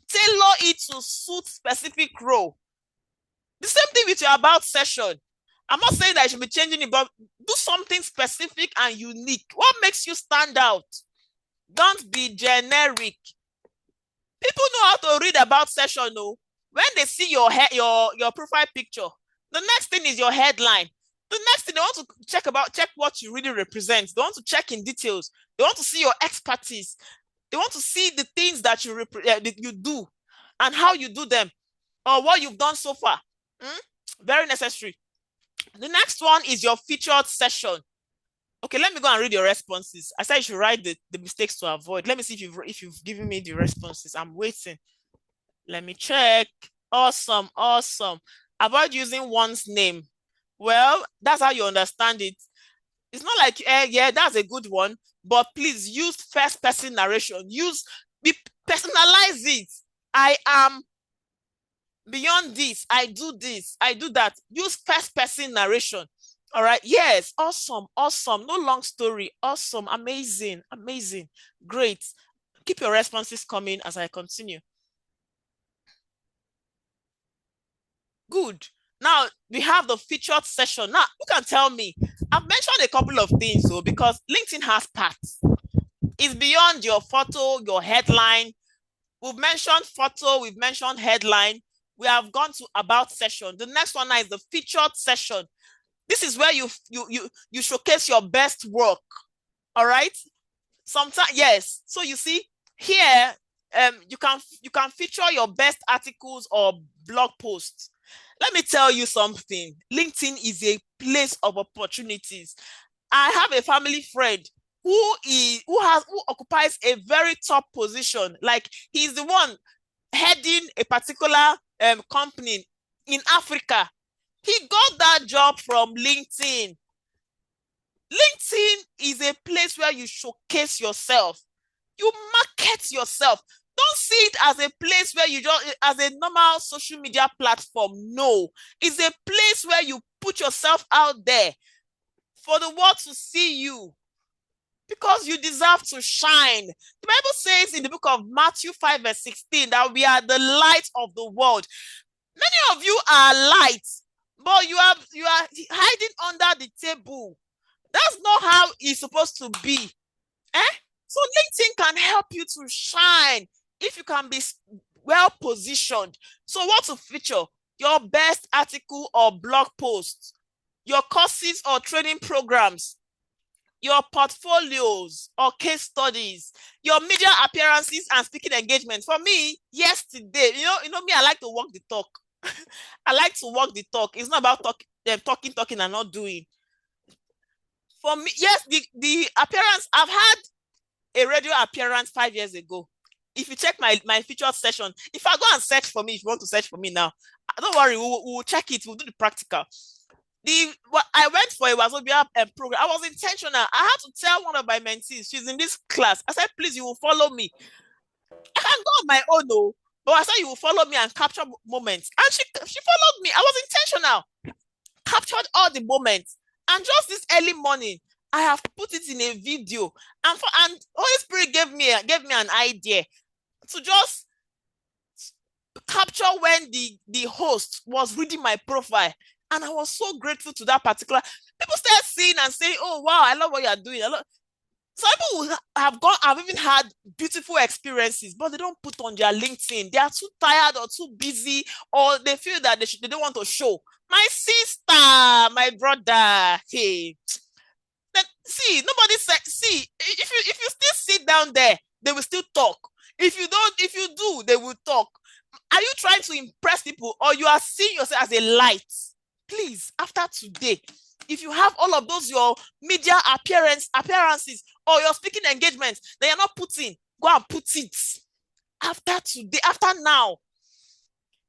tailor it to suit specific role. The same thing with your about session. I'm not saying that you should be changing it, but do something specific and unique. What makes you stand out? Don't be generic. People know how to read about session. No, when they see your profile picture, the next thing is your headline. The next thing they want to check what you really represent. They want to check in details. They want to see your expertise. They want to see the things that you do and how you do them or what you've done so far. Very necessary. The next one is your featured session. Okay, let me go and read your responses. I said you should write the mistakes to avoid. Let me see if you've given me the responses. I'm waiting. Let me check. Awesome, awesome. Avoid using one's name. Well, that's how you understand it. It's not like, yeah, that's a good one, but please use first person narration. Personalize it. I am beyond this. I do this. I do that. Use first person narration. All right. Yes. Awesome. Awesome. No long story. Awesome. Amazing. Amazing. Great. Keep your responses coming as I continue. Good. Now we have the featured session. Now you can tell me. I've mentioned a couple of things, so because LinkedIn has parts. It's beyond your photo, your headline. We've mentioned photo, we've mentioned headline. We have gone to about session. The next one now is the featured session. This is where you showcase your best work. All right. Sometimes, yes. So you see here, you can feature your best articles or blog posts. Let me tell you something. LinkedIn is a place of opportunities. I have a family friend who occupies a very top position. Like he's the one heading a particular company in Africa. He got that job from LinkedIn. LinkedIn is a place where you showcase yourself. You market yourself. Don't see it as a place where you just, as a normal social media platform. No, it's a place where you put yourself out there for the world to see you, because you deserve to shine. The Bible says in the book of Matthew 5 verse 16 that we are the light of the world. Many of you are light, but you are hiding under the table. That's not how it's supposed to be. So LinkedIn can help you to shine if you can be well positioned. So what to feature? Your best article or blog post, your courses or training programs, your portfolios or case studies, your media appearances and speaking engagements. For me, yesterday, you know me, I like to walk the talk. I like to walk the talk. It's not about talking and not doing. For me, yes, the appearance, I've had a radio appearance 5 years ago. If you check my featured session, if I go and search for me, if you want to search for me now, don't worry, we'll check it. We'll do the practical. What I went for a Wazobia program. I was intentional. I had to tell one of my mentees, she's in this class. I said, please, you will follow me. I can go on my own, no, but I said you will follow me and capture moments. And she followed me. I was intentional. Captured all the moments. And just this early morning, I have put it in a video. And Holy Spirit gave me an idea to just capture when the host was reading my profile. And I was so grateful to that particular. People start seeing and saying, oh, wow, I love what you're doing. Some people have even had beautiful experiences, but they don't put on their LinkedIn. They are too tired or too busy, or they feel that they don't want to show. My sister, my brother, hey. See, nobody said, see, if you still sit down there, they will still talk. If you do, they will talk. Are you trying to impress people, or you are seeing yourself as a light? Please, after today, if you have all of those, your media appearances or your speaking engagements that you're not putting, go and put it. After today, after now,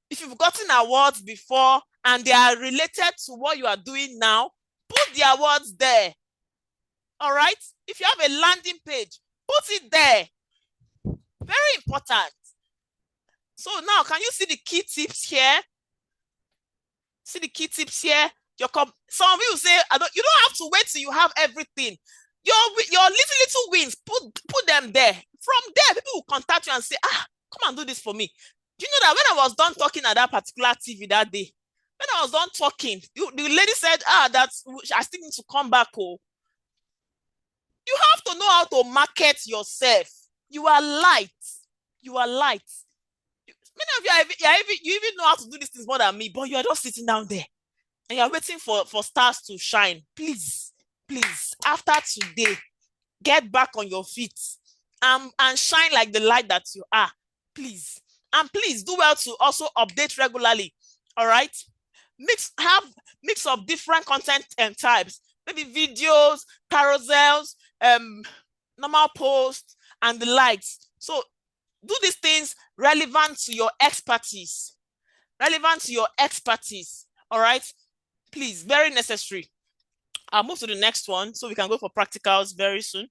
if you've gotten awards before and they are related to what you are doing now, put the awards there. All right? If you have a landing page, put it there. Very important. So now, can you see the key tips here? See the key tips here? Some of you say, you don't have to wait till you have everything. Your little wins, put them there. From there, people will contact you and say, come and do this for me. Do you know that when I was done talking at that particular TV that day, when I was done talking, the lady said, I still need to come back. Oh. You have to know how to market yourself. You are light. You are light. Many of you even know how to do these things more than me, but you are just sitting down there and you're waiting for stars to shine. Please, after today, get back on your feet and shine like the light that you are. Please. And please do well to also update regularly. All right. Mix of different content and types. maybe videos, carousels, normal posts, and the likes. So do these things relevant to your expertise. Relevant to your expertise. All right. Please, very necessary. I'll move to the next one so we can go for practicals very soon.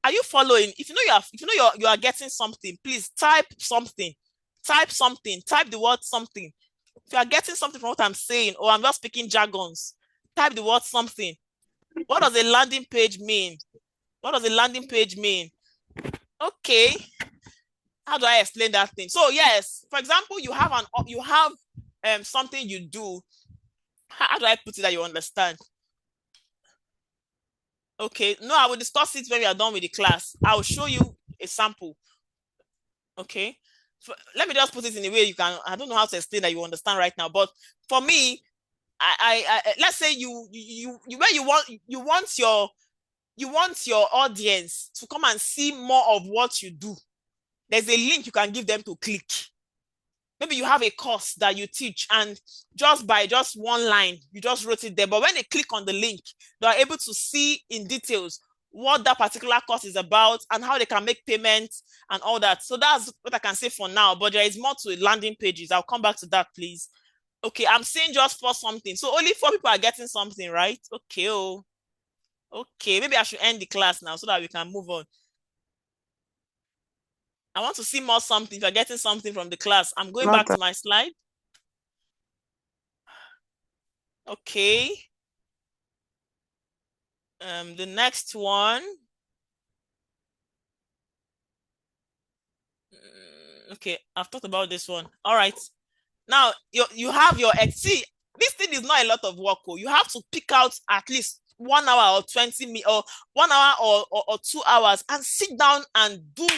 Are you following? If you know you are getting something, please type something. Type something. Type the word something. If you are getting something from what I'm saying, or I'm just speaking jargons, type the word something. What does a landing page mean? What does a landing page mean? Okay. How do I explain that thing? So yes, for example, you have something you do. How do I put it that you understand? Okay, no, I will discuss it when we are done with the class. I will show you a sample. Okay, let me just put it in a way you can. I don't know how to explain that you understand right now, but for me, I let's say you want your audience to come and see more of what you do. There's a link you can give them to click. Maybe you have a course that you teach, and just by just one line, you just wrote it there. But when they click on the link, they are able to see in details what that particular course is about and how they can make payments and all that. So that's what I can say for now. But there is more to landing pages. I'll come back to that, please. Okay, I'm saying just for something. So only 4 people are getting something, right? Okay. Oh, okay. Maybe I should end the class now so that we can move on. I want to see more something. If you're getting something from the class, I'm going back to my slide. Okay. The next one. Okay, I've talked about this one. All right. Now you have your see. This thing is not a lot of work. You have to pick out at least 1 hour or 20 minutes or 1 hour or 2 hours and sit down and do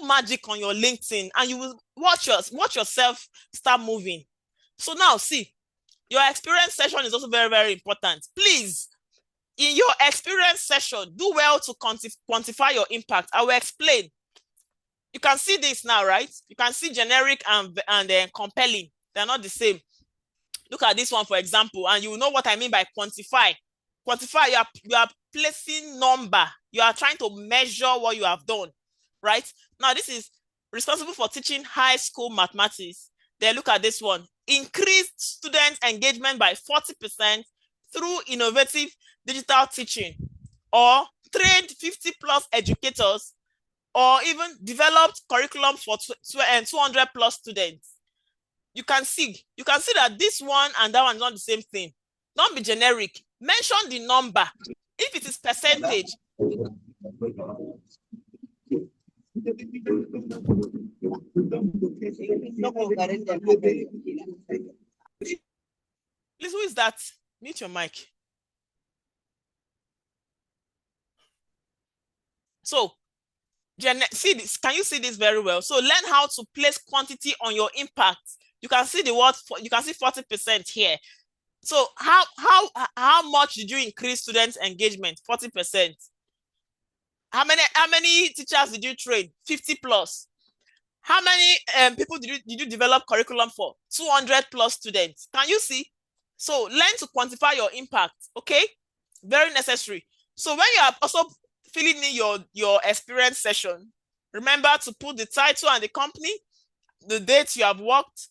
magic on your LinkedIn, and you will watch yourself start moving. So now see, your experience session is also very, very important. Please, in your experience session, do well to quantify your impact. I will explain. You can see this now, right? You can see generic and compelling. They're not the same. Look at this one, for example, and you will know what I mean by quantify. Quantify, you are placing number. You are trying to measure what you have done, right? Now, this is responsible for teaching high school mathematics. Then look at this one. Increased student engagement by 40% through innovative digital teaching, or trained 50 plus educators, or even developed curriculum for 200 plus students. You can see that this one and that one is not the same thing. Don't be generic. Mention the number. If it is percentage. Please, who is that? Mute your mic. So, see this. Can you see this very well? So learn how to place quantity on your impact. You can see the word. You can see 40% here. So how much did you increase students' engagement? 40%. How many teachers did you train? 50 plus. How many people did you develop curriculum for? 200 plus students. Can you see? So learn to quantify your impact. Okay, very necessary. So when you are also filling in your experience session, remember to put the title and the company, the date you have worked,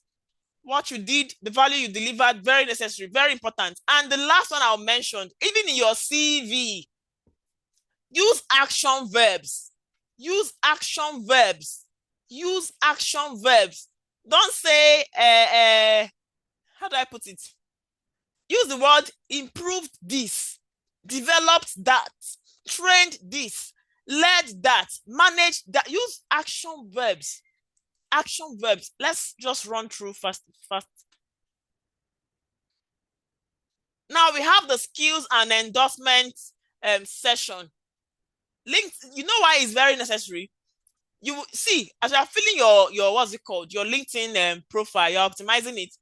what you did, the value you delivered. Very necessary, very important. And the last one I'll mention, even in your CV, use action verbs. Use action verbs. Use action verbs. Don't say, how do I put it? Use the word improved this, developed that, trained this, led that, managed that. Use action verbs. Action verbs. Let's just run through fast. Now we have the skills and endorsement session. Linked, you know why it's very necessary? You see, as you're filling your what's it called, your LinkedIn profile, you're optimizing it,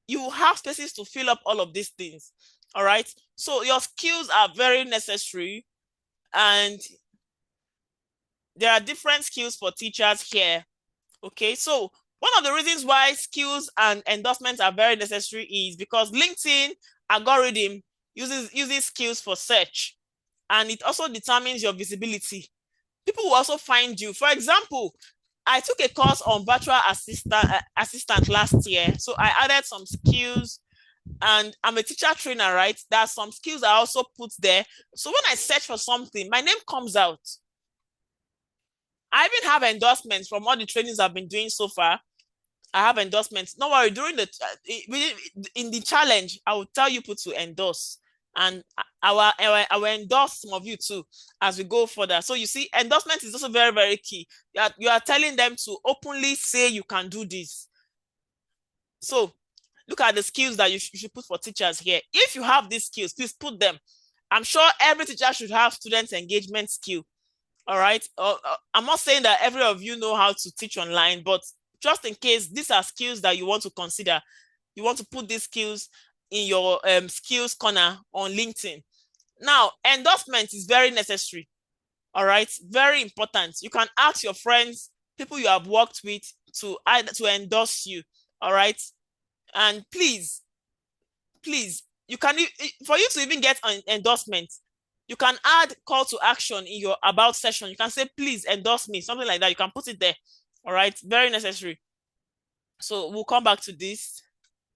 you have spaces to fill up all of these things. All right. So your skills are very necessary, and there are different skills for teachers here. Okay, so one of the reasons why skills and endorsements are very necessary is because LinkedIn algorithm uses skills for search, and it also determines your visibility. People will also find you. For example, I took a course on virtual assistant last year. So I added some skills, and I'm a teacher trainer, right? There are some skills I also put there. So when I search for something, my name comes out. I even have endorsements from all the trainings I've been doing so far. I have endorsements. Don't worry, during in the challenge, I will tell you people to endorse, and I will endorse some of you too as we go further. So you see, endorsement is also very, very key. You are telling them to openly say you can do this. So look at the skills that you should put for teachers here. If you have these skills, please put them. I'm sure every teacher should have student engagement skill. All right. I'm not saying that every of you know how to teach online, but just in case, these are skills that you want to consider. You want to put these skills in your skills corner on LinkedIn. Now, endorsement is very necessary. All right. Very important. You can ask your friends, people you have worked with, to endorse you. All right. And please, you can, for you to even get an endorsement, you can add call to action in your about session. You can say, please endorse me, something like that. You can put it there. All right, very necessary. So we'll come back to this.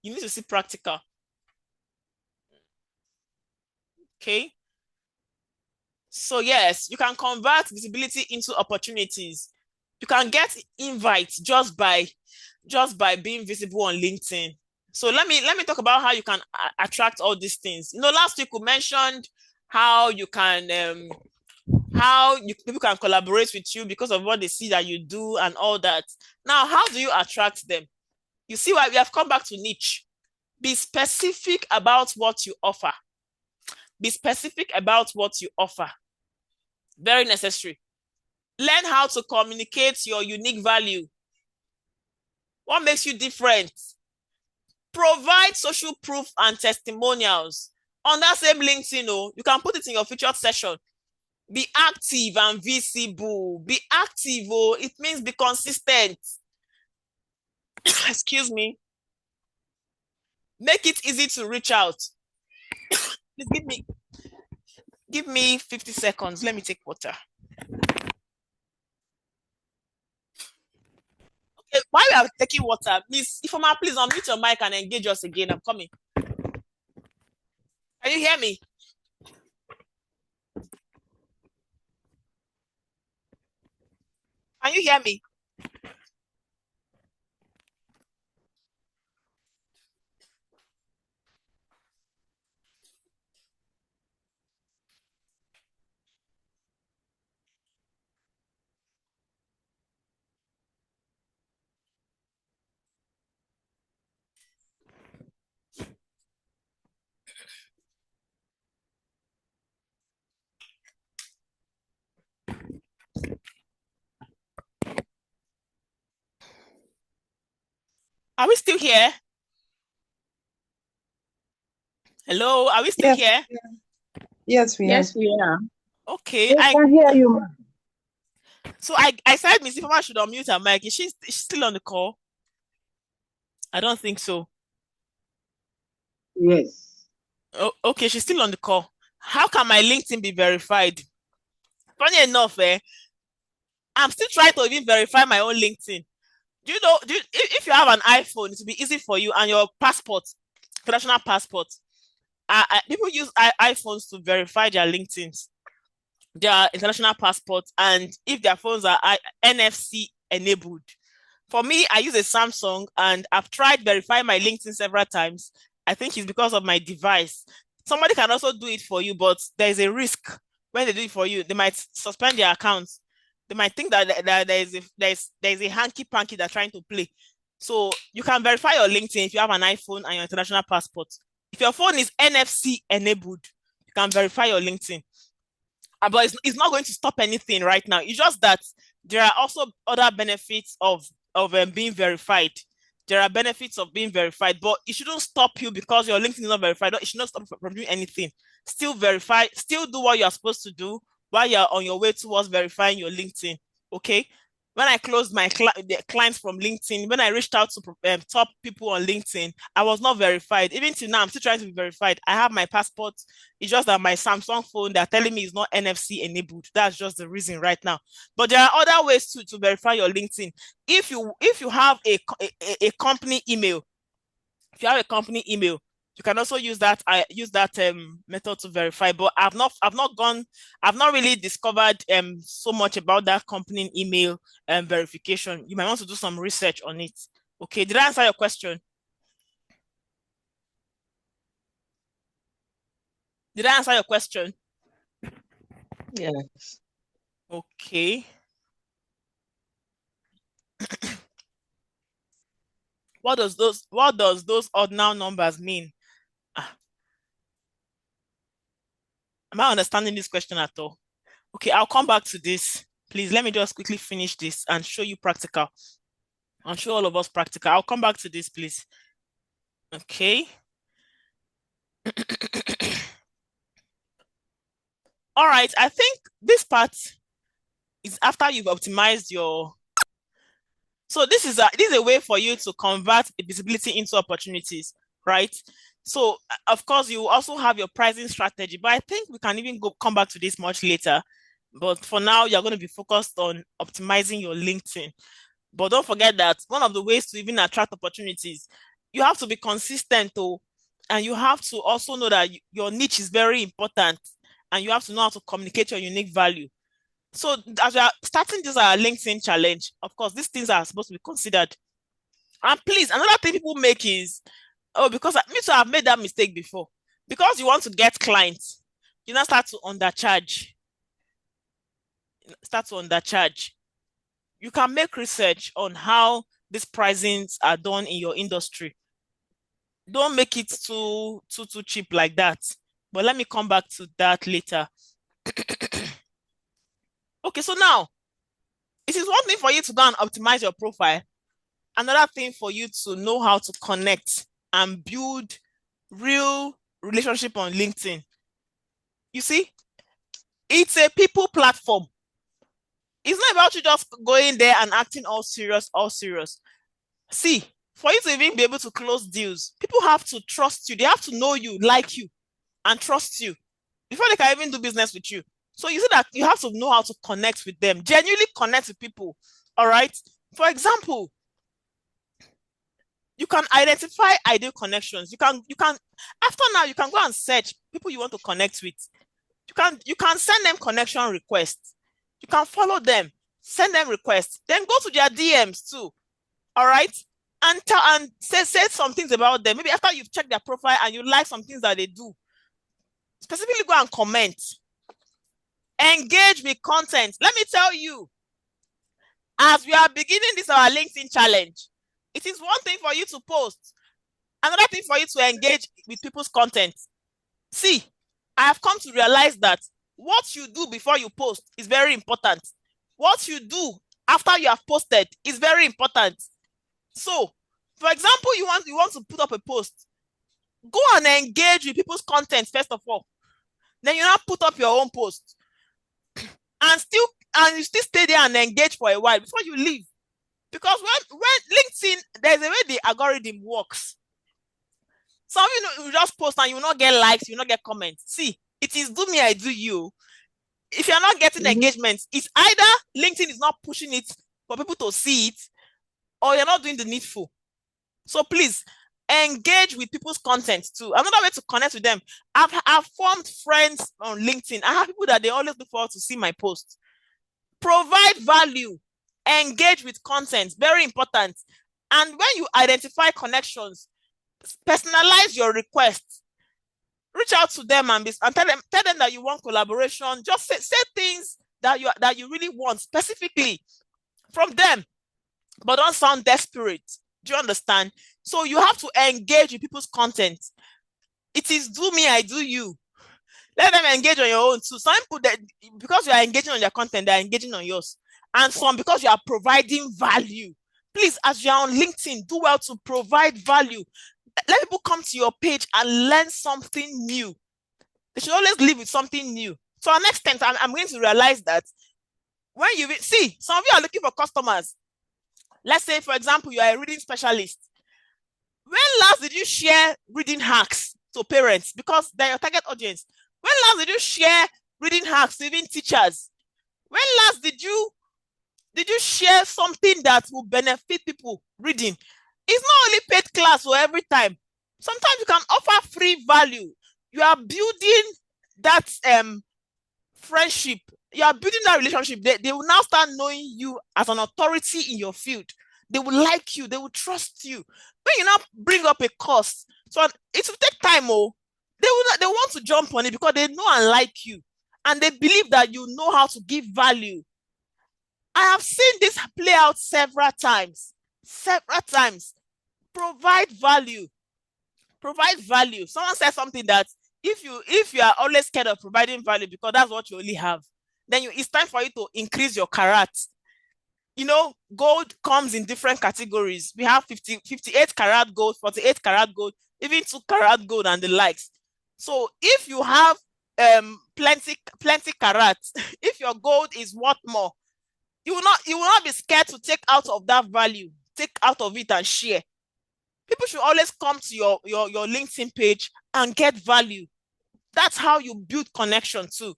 You need to see practical. Okay. So yes, you can convert visibility into opportunities. You can get invites just by being visible on LinkedIn. So let me talk about how you can attract all these things. Last week we mentioned how you can people can collaborate with you because of what they see that you do and all that. Now, how do you attract them? You see why we have come back to niche. Be specific about what you offer. Be specific about what you offer. Very necessary. Learn how to communicate your unique value. What makes you different? Provide social proof and testimonials. On that same LinkedIn, you can put it in your featured session. Be active and visible. Be active. It means be consistent. Excuse me. Make it easy to reach out. Please give me 50 seconds. Let me take water. Okay, while we are taking water, Miss Ifoma, please unmute your mic and engage us again. I'm coming. Can you hear me? Can you hear me? Are we still here? Hello, are we still here? Yes, we are. Yes, we are. Okay. We can hear you, ma'am. So I said Miss Ifoma should unmute her mic. Is she still on the call? I don't think so. Yes. Oh, okay, she's still on the call. How can my LinkedIn be verified? Funny enough, I'm still trying to even verify my own LinkedIn. If you have an iPhone, it will be easy for you, and your passport, international passport. People use iPhones to verify their LinkedIns, their international passports, and if their phones are NFC enabled. For me, I use a Samsung, and I've tried verifying my LinkedIn several times. I think it's because of my device. Somebody can also do it for you, but there's a risk when they do it for you. They might suspend their accounts. They might think that there's a hanky-panky they're trying to play. So you can verify your LinkedIn if you have an iPhone and your international passport. If your phone is NFC enabled, you can verify your LinkedIn. But it's not going to stop anything right now. It's just that there are also other benefits of being verified. There are benefits of being verified, but it shouldn't stop you because your LinkedIn is not verified. It should not stop you from doing anything. Still verify, still do what you're supposed to do while you're on your way towards verifying your LinkedIn. Okay? when I closed my the clients from LinkedIn, when I reached out to top people on LinkedIn, I was not verified. Even till now, I'm still trying to be verified. I have my passport. It's just that my Samsung phone, they're telling me it's not NFC enabled. That's just the reason right now. But there are other ways to verify your LinkedIn. If you have a company email, if you have a company email, you can also use that method to verify. But I've not really discovered so much about that company email verification. You might want to do some research on it. Okay, did I answer your question? Did I answer your question? Yes. Okay. What does those ordinal numbers mean? Am I understanding this question at all? Okay, I'll come back to this. Please let me just quickly finish this and show you practical. I'll show all of us practical. I'll come back to this, please. Okay. All right, I think this part is after you've optimized your. So this is a way for you to convert visibility into opportunities, right? So of course you also have your pricing strategy, but I think we can even come back to this much later. But for now, you're going to be focused on optimizing your LinkedIn. But don't forget that one of the ways to even attract opportunities, you have to be consistent, and you have to also know that your niche is very important, and you have to know how to communicate your unique value. So as we are starting this LinkedIn challenge, of course, these things are supposed to be considered. And please, another thing people make is, because me too, I've made that mistake before. Because you want to get clients, you now start to undercharge. You can make research on how these pricings are done in your industry. Don't make it too cheap like that. But let me come back to that later. Okay, so now it is one thing for you to go and optimize your profile. Another thing for you to know how to connect and build real relationship on LinkedIn. You see, it's a people platform. It's not about you just going there and acting all serious. See, for you to even be able to close deals, people have to trust you. They have to know you, like you, and trust you before they can even do business with you. So you see that you have to know how to connect with them, genuinely connect with people. All right. For example, you can identify ideal connections. You can after now you can go and search people you want to connect with. You can send them connection requests. You can follow them, send them requests, then go to their DMs too. All right. And say some things about them. Maybe after you've checked their profile and you like some things that they do, specifically go and comment. Engage with content. Let me tell you, as we are beginning this our LinkedIn challenge, it is one thing for you to post, another thing for you to engage with people's content. See, I have come to realize that what you do before you post is very important. What you do after you have posted is very important. So, for example, you want to put up a post, go and engage with people's content first of all. Then you now put up your own post, and you still stay there and engage for a while before you leave. Because when LinkedIn, there's a way the algorithm works. Some of you just post and you will not get likes, you will not get comments. See, it is do me, I do you. If you're not getting engagement, it's either LinkedIn is not pushing it for people to see it, or you're not doing the needful. So please engage with people's content too. Another way to connect with them, I've formed friends on LinkedIn. I have people that they always look forward to see my posts. Provide value, engage with content, very important. And when you identify connections, personalize your requests. Reach out to them and tell them that you want collaboration. Just say things that you really want specifically from them, but don't sound desperate. Do you understand? So you have to engage with people's content. It is do me, I do you. Let them engage on your own too. Some people, that because you are engaging on their content, they're engaging on yours. And some because you are providing value. Please, as you are on LinkedIn, do well to provide value. Let people come to your page and learn something new. They should always live with something new. So our next time, I'm going to realize that when you see, some of you are looking for customers. Let's say, for example, you are a reading specialist. When last did you share reading hacks to parents? Because they're your target audience. When last did you share reading hacks to even teachers? When last did you share something that will benefit people reading? It's not only paid class for every time. Sometimes you can offer free value. You are building that friendship. You are building that relationship. They will now start knowing you as an authority in your field. They will like you. They will trust you. When you now bring up a cost, so it will take time. They want to jump on it because they know and like you, and they believe that you know how to give value. I have seen this play out several times. Several times. Provide value. Provide value. Someone said something that if you are always scared of providing value because that's what you only have, then it's time for you to increase your karat. You know, gold comes in different categories. We have 58 karat gold, 48 karat gold, even 2 karat gold and the likes. So if you have plenty karat, if your gold is worth more, you will not be scared to take out of that value, take out of it and share. People should always come to your LinkedIn page and get value. That's how you build connection too.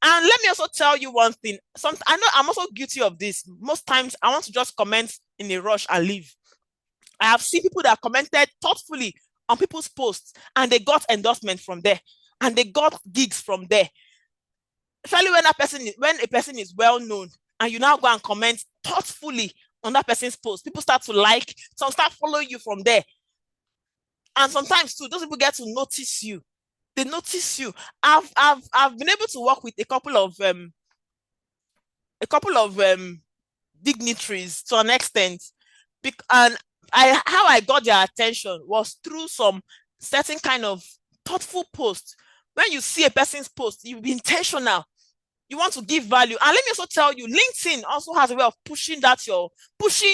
And let me also tell you one thing. I know I'm also guilty of this. Most times I want to just comment in a rush and leave. I have seen people that commented thoughtfully on people's posts and they got endorsement from there and they got gigs from there. Especially when a person is well known and you now go and comment thoughtfully on that person's post, people start to like, some start following you from there. And sometimes too, those people get to notice you. They notice you. I've been able to work with a couple of dignitaries to an extent, and how I got their attention was through some certain kind of thoughtful post. When you see a person's post, you be intentional. You want to give value. And let me also tell you, LinkedIn also has a way of pushing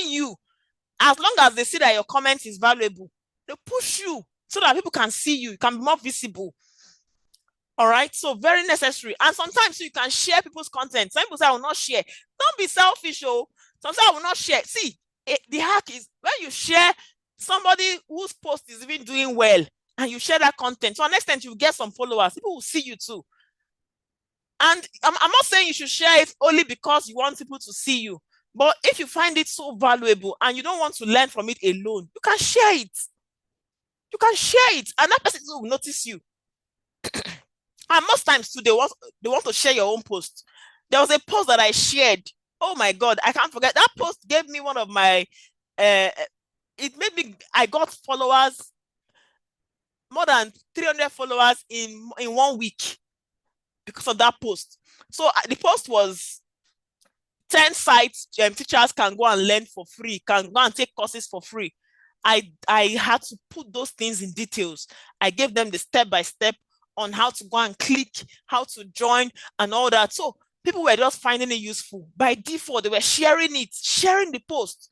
you. As long as they see that your comment is valuable, they push you so that people can see you. You can be more visible. All right. So very necessary. And sometimes you can share people's content. Some people say I will not share. Don't be selfish. Some say I will not share. See, the hack is when you share somebody whose post is even doing well and you share that content. To an extent, you get some followers. People will see you too. And I'm not saying you should share it only because you want people to see you. But if you find it so valuable and you don't want to learn from it alone, you can share it. You can share it, and that person will notice you. And most times too, they want to share your own post. There was a post that I shared. Oh my God, I can't forget. That post gave me one of my, it made me, I got followers, more than 300 followers in 1 week because of that post. So the post was 10 sites teachers can go and learn for free, can go and take courses for free. I had to put those things in details. I gave them the step-by-step on how to go and click, how to join and all that. So people were just finding it useful. By default, they were sharing the post.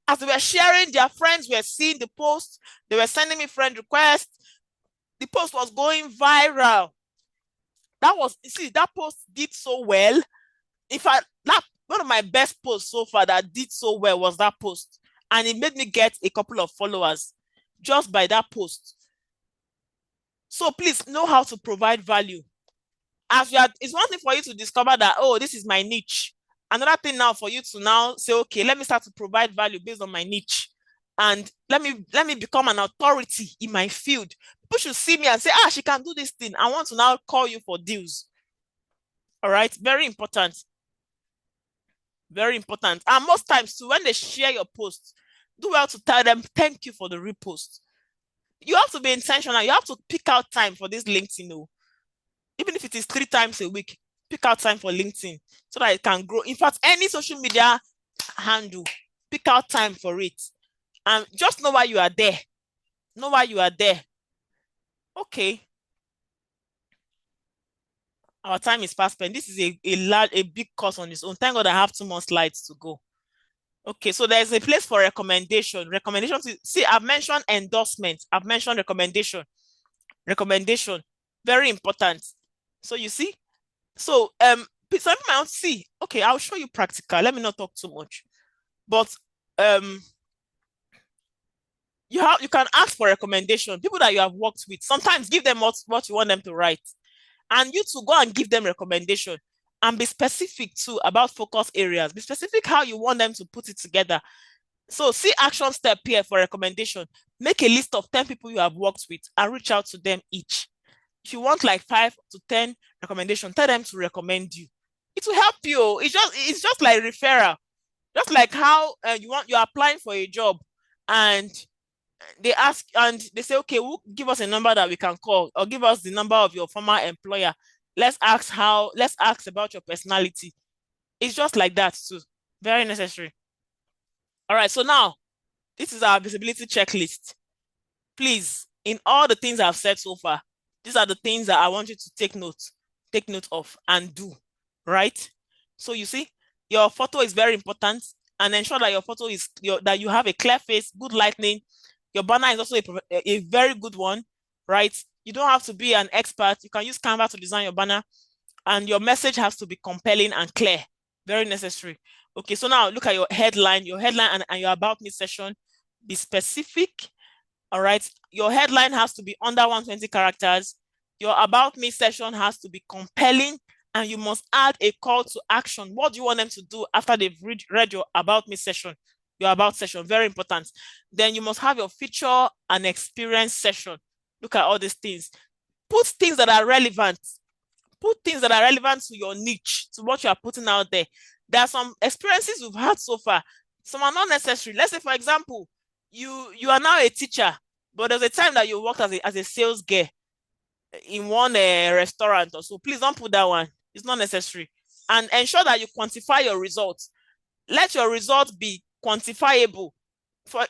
As they were sharing, their friends were seeing the post. They were sending me friend requests. The post was going viral. That post did so well. In fact, one of my best posts so far that did so well was that post. And it made me get a couple of followers just by that post. So please know how to provide value. It's one thing for you to discover that, oh, this is my niche. Another thing now for you to now say, okay, let me start to provide value based on my niche. And let me become an authority in my field. People should see me and say, she can do this thing. I want to now call you for deals. All right, very important. Very important. And most times too, when they share your post, do well to tell them thank you for the repost. You have to be intentional. You have to pick out time for this LinkedIn. Even if it is 3 times a week, pick out time for LinkedIn so that it can grow. In fact, any social media handle, pick out time for it. And just know why you are there. Know why you are there. Okay. Our time is past spent. This is a big course on its own. Thank God I have 2 more slides to go. Okay, so there's a place for recommendation. See, I've mentioned endorsement. I've mentioned recommendation. Recommendation, very important. So you see, so some people might see, okay, I'll show you practical. Let me not talk too much. But you can ask for recommendation. People that you have worked with, sometimes give them what you want them to write. And you to go and give them recommendation and be specific too about focus areas. Be specific how you want them to put it together. So see action step here for recommendation. Make a list of 10 people you have worked with and reach out to them each. If you want like 5 to 10 recommendations, tell them to recommend you. It will help you. It's just like referral. Just like how you're applying for a job and they ask and they say, okay, give us a number that we can call, or give us the number of your former employer. Let's ask about your personality. It's just like that too. Very necessary. All right, so now this is our visibility checklist. Please, in all the things I've said so far, these are the things that I want you to take note of and do, right? So you see, your photo is very important, and ensure that your photo is that you have a clear face, good lighting. Your banner is also a very good one, right? You don't have to be an expert. You can use Canva to design your banner, and your message has to be compelling and clear. Very necessary. Okay, so now look at your headline and your about me section. Be specific. All right, your headline has to be under 120 characters. Your about me section has to be compelling, and you must add a call to action. What do you want them to do after they've read your about me section? Your about section, very important. Then you must have your feature and experience section. Look at all these things. Put things that are relevant. Put things that are relevant to your niche, to what you are putting out there. There are some experiences we've had so far. Some are not necessary. Let's say, for example, you are now a teacher, but there's a time that you worked as a sales girl in one restaurant or so. Please don't put that one. It's not necessary. And ensure that you quantify your results. Let your results be quantifiable.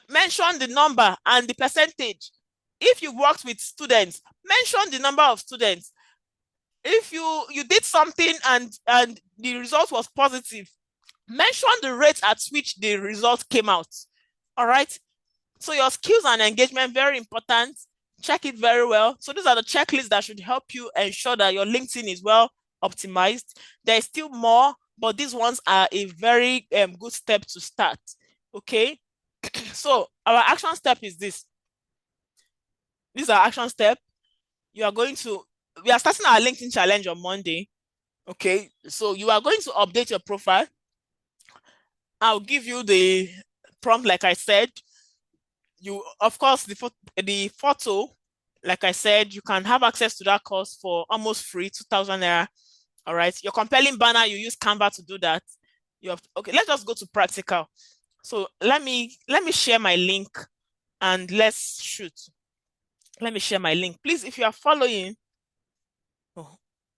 Mention the number and the percentage. If you worked with students, mention the number of students. If you did something and the result was positive, mention the rate at which the result came out. All right. So your skills and engagement, very important. Check it very well. So these are the checklists that should help you ensure that your LinkedIn is well optimized. There is still more, but these ones are a very good step to start. Okay. So our action step is this. This is our action step. We are starting our LinkedIn challenge on Monday. Okay. So you are going to update your profile. I'll give you the prompt, like I said. Of course, the photo, like I said, you can have access to that course for almost free, 2,000 naira. All right. Your compelling banner, you use Canva to do that. Okay, let's just go to practical. So let me share my link and let's shoot. Let me share my link. Please, if you are following,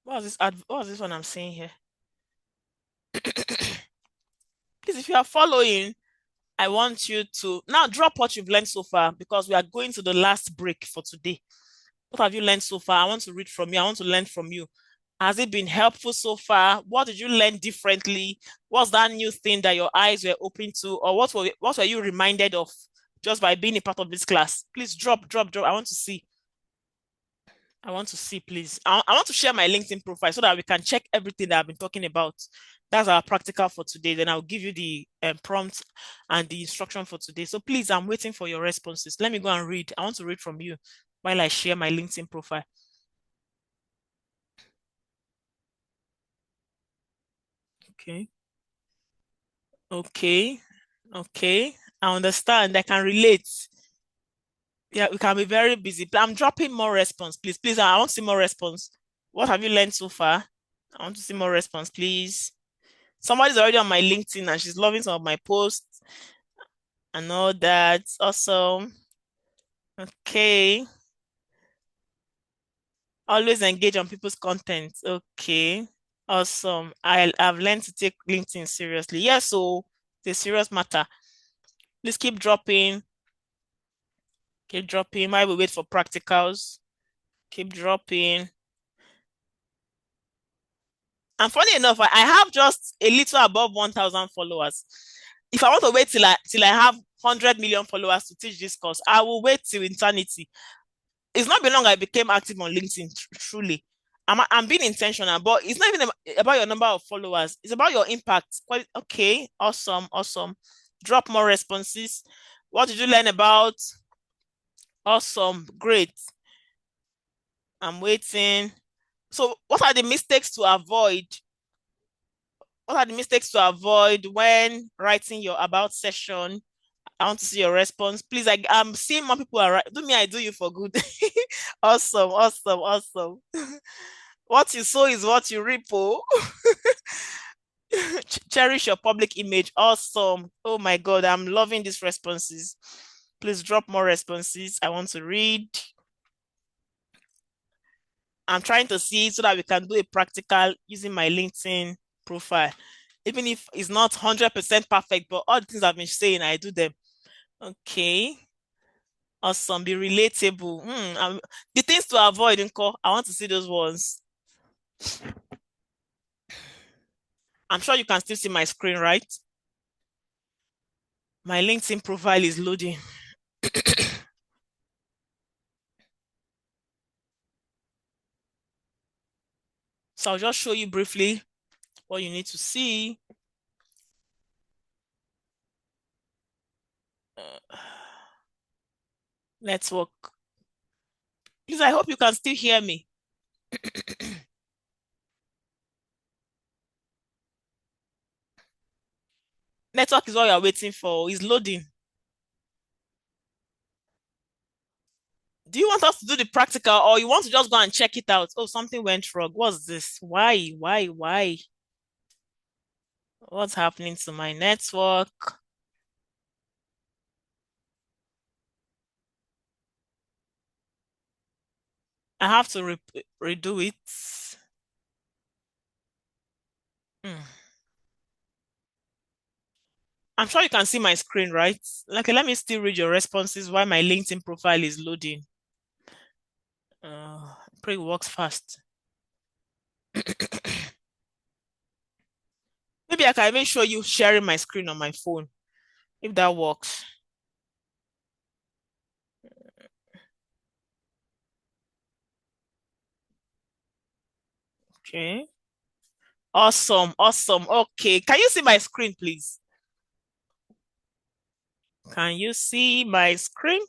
what was this one I'm saying here? Please, if you are following, I want you to now drop what you've learned so far, because we are going to the last break for today. What have you learned so far? I want to read from you. I want to learn from you. Has it been helpful so far? What did you learn differently? What's that new thing that your eyes were open to? Or what were you reminded of just by being a part of this class? Please drop. I want to see. Please. I want to share my LinkedIn profile so that we can check everything that I've been talking about. That's our practical for today. Then I'll give you the prompt and the instruction for today. So please, I'm waiting for your responses. Let me go and read. I want to read from you while I share my LinkedIn profile. Okay. I understand. I can relate. Yeah, we can be very busy. I'm dropping more response, please. Please, I want to see more response. What have you learned so far? I want to see more response, please. Somebody's already on my LinkedIn and she's loving some of my posts and all that. Awesome. Okay. Always engage on people's content. Okay. Awesome. I've learned to take LinkedIn seriously. Yes, so it's a serious matter. Please keep dropping. Keep dropping. While we wait for practicals. Keep dropping. And funny enough, I have just a little above 1,000 followers. If I want to wait till I have 100 million followers to teach this course, I will wait till eternity. It's not been long I became active on LinkedIn, truly. I'm being intentional, but it's not even about your number of followers. It's about your impact. Okay, awesome, awesome. Drop more responses. What did you learn about? Awesome, great. I'm waiting. So what are the mistakes to avoid? What are the mistakes to avoid when writing your about session? I want to see your response. Please, I'm seeing more people are right. Do me, I do you for good. Awesome, awesome, awesome. What you sow is what you reap. Oh. Cherish your public image. Awesome. Oh my God, I'm loving these responses. Please drop more responses. I want to read. I'm trying to see so that we can do a practical using my LinkedIn profile. Even if it's not 100% perfect, but all the things I've been saying, I do them. Okay. Awesome. Be relatable. The things to avoid, Nko, I want to see those ones. I'm sure you can still see my screen, right? My LinkedIn profile is loading. So I'll just show you briefly what you need to see. Network. Please, I hope you can still hear me. Network is what you're waiting for. It's loading. Do you want us to do the practical or you want to just go and check it out? Oh, something went wrong. What's this? Why? What's happening to my network? I have to redo it. I'm sure you can see my screen, right? Okay, let me still read your responses while my LinkedIn profile is loading. Pray it works fast. Maybe I can even show you sharing my screen on my phone, if that works. Okay. Awesome, awesome. Okay, can you see my screen, please? Can you see my screen?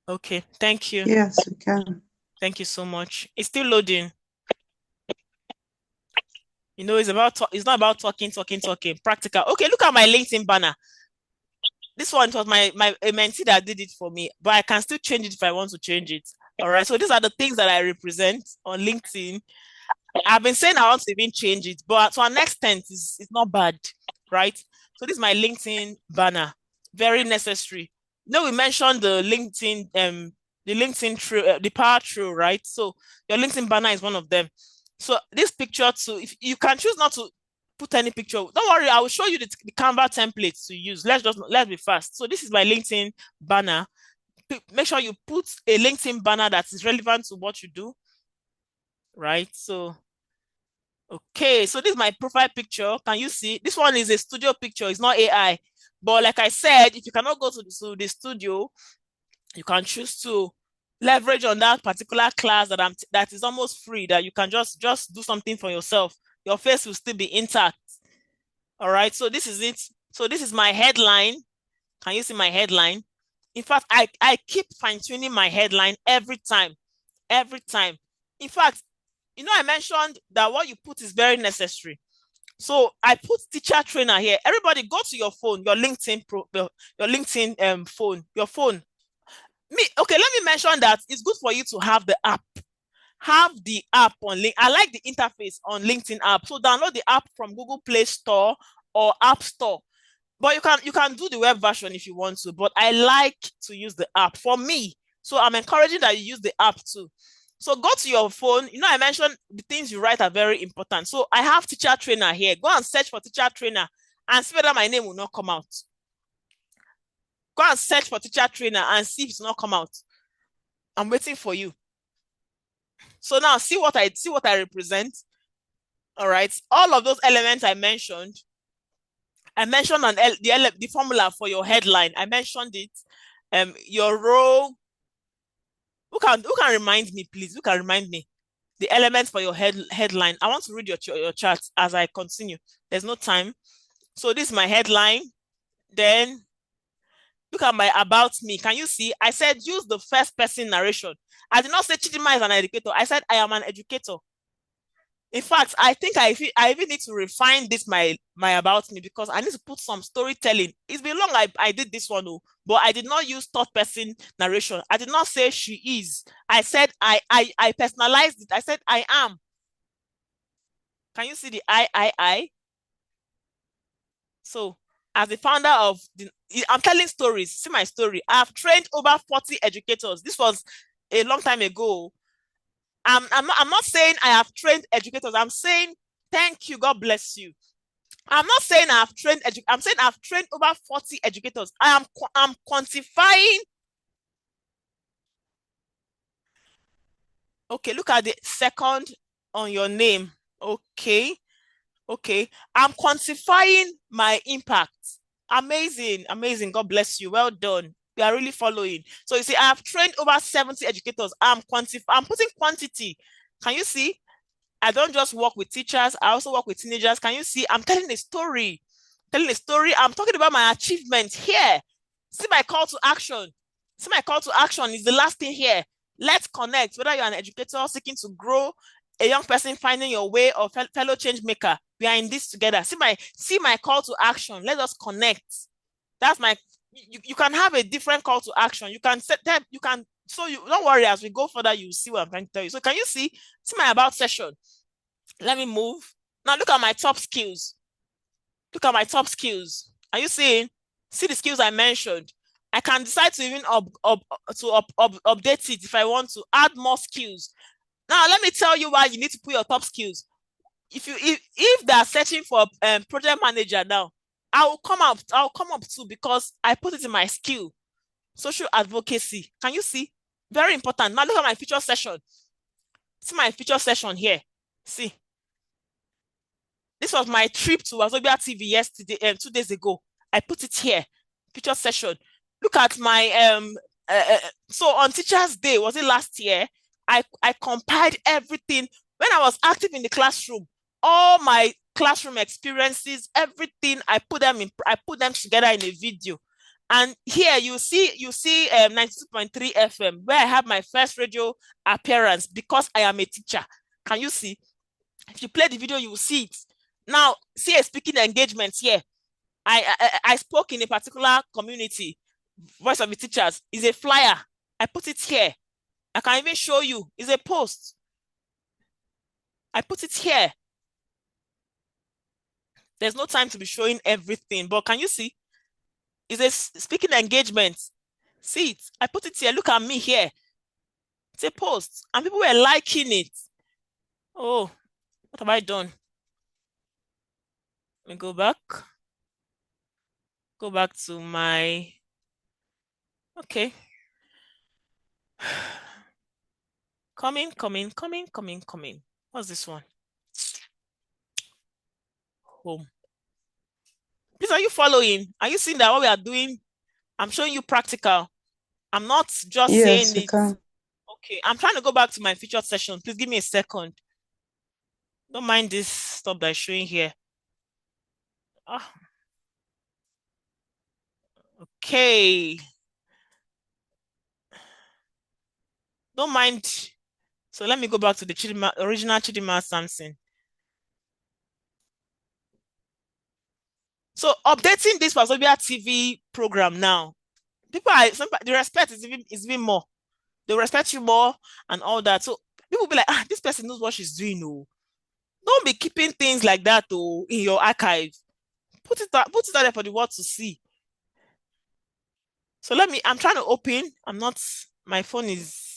Okay, thank you. Yes, we can. Thank you so much. It's still loading. You know, it's not about talking. Practical. Okay, look at my LinkedIn banner. This one was a mentee that did it for me, but I can still change it if I want to change it. All right. So these are the things that I represent on LinkedIn. I've been saying I want to even change it, but to an extent, it's not bad, right? So this is my LinkedIn banner. Very necessary. You know, we mentioned the LinkedIn trail, the power trail, right? So your LinkedIn banner is one of them. So this picture too, if you can choose not to put any picture, don't worry, I will show you the Canva templates to use. Let's be fast. So this is my LinkedIn banner. Make sure you put a LinkedIn banner that is relevant to what you do, right? So okay, so this is my profile picture. Can you see? This one is a studio picture. It's not AI. But like I said, if you cannot go to the studio, you can choose to leverage on that particular class that is almost free, that you can just do something for yourself. Your face will still be intact. All right, so this is it. So this is my headline. Can you see my headline? In fact, I keep fine-tuning my headline every time. Every time. In fact, you know, I mentioned that what you put is very necessary. So I put teacher trainer here. Everybody go to your phone, your LinkedIn phone, your phone. Okay, let me mention that it's good for you to have the app. Have the app on link. I like the interface on LinkedIn app. So download the app from Google Play Store or App Store. But you can do the web version if you want to, but I like to use the app for me. So I'm encouraging that you use the app too. So go to your phone. You know, I mentioned the things you write are very important. So I have teacher trainer here. Go and search for teacher trainer and see whether my name will not come out. Go and search for teacher trainer and see if it's not come out. I'm waiting for you. So now see what I represent. All right. All of those elements I mentioned on the formula for your headline. I mentioned it. Your role, Who can remind me, please? Who can remind me the elements for your headline? I want to read your chart as I continue. There's no time. So this is my headline. Then look at my about me. Can you see? I said use the first person narration. I did not say Chidima is an educator. I said I am an educator. In fact, I think I even need to refine this my about me, because I need to put some storytelling. It's been long I did this one, but I did not use third person narration. I did not say she is. I said I personalized it. I said I am. Can you see the I? So as the founder of I'm telling stories. See my story. I've trained over 40 educators. This was a long time ago. I'm not saying I have trained educators. I'm saying thank you. God bless you. I'm not saying I've trained I'm saying I've trained over 40 educators. I'm quantifying. Okay, look at the second on your name. Okay. I'm quantifying my impact. Amazing. God bless you. Well done. We are really following. So you see, I have trained over 70 educators. I'm putting quantity. Can you see? I don't just work with teachers. I also work with teenagers. Can you see? I'm telling a story. I'm talking about my achievement here. See my call to action. Is the last thing here. Let's connect. Whether you're an educator seeking to grow, a young person finding your way, or fellow change maker, we are in this together. See my call to action. Let us connect. That's my. You can have a different call to action. You can set them. You can. So you don't worry. As we go further, you see what I'm trying to tell you. So can you see? See my about session. Let me move. Now look at my top skills. Are you seeing? See the skills I mentioned. I can decide to even update it if I want to add more skills. Now let me tell you why you need to put your top skills. If they are searching for project manager now, I'll come up too, because I put it in my skill. Social advocacy. Can you see? Very important. Now look at my feature session. See my feature session here. See. This was my trip to Wazobia TV yesterday, 2 days ago. I put it here. Feature session. Look at my so on Teachers Day, was it last year? I compiled everything when I was active in the classroom. All my classroom experiences, everything, I put them together in a video. And here you see 92.3 FM, where I have my first radio appearance because I am a teacher. Can you see? If you play the video, you will see it. Now, see a speaking engagement here. I spoke in a particular community. Voice of the Teachers is a flyer. I put it here. I can even show you. It's a post. I put it here. There's no time to be showing everything, but can you see? It's a speaking engagement. See it. I put it here. Look at me here. It's a post. And people were liking it. Oh, what have I done? Let me go back. Go back to my... Okay. Coming. What's this one? Home. Please, are you following? Are you seeing that what we are doing? I'm showing you practical. I'm not just saying it. Can. Okay, I'm trying to go back to my featured session. Please give me a second. Don't mind this stuff that I'm showing here. Okay. Don't mind. So let me go back to the original Chidima Samson. So updating this Wazobia TV program now, the respect is even more. They respect you more and all that. So people be like, this person knows what she's doing. Oh, don't be keeping things like that in your archive. Put it out there for the world to see. So I'm trying to open. My phone is...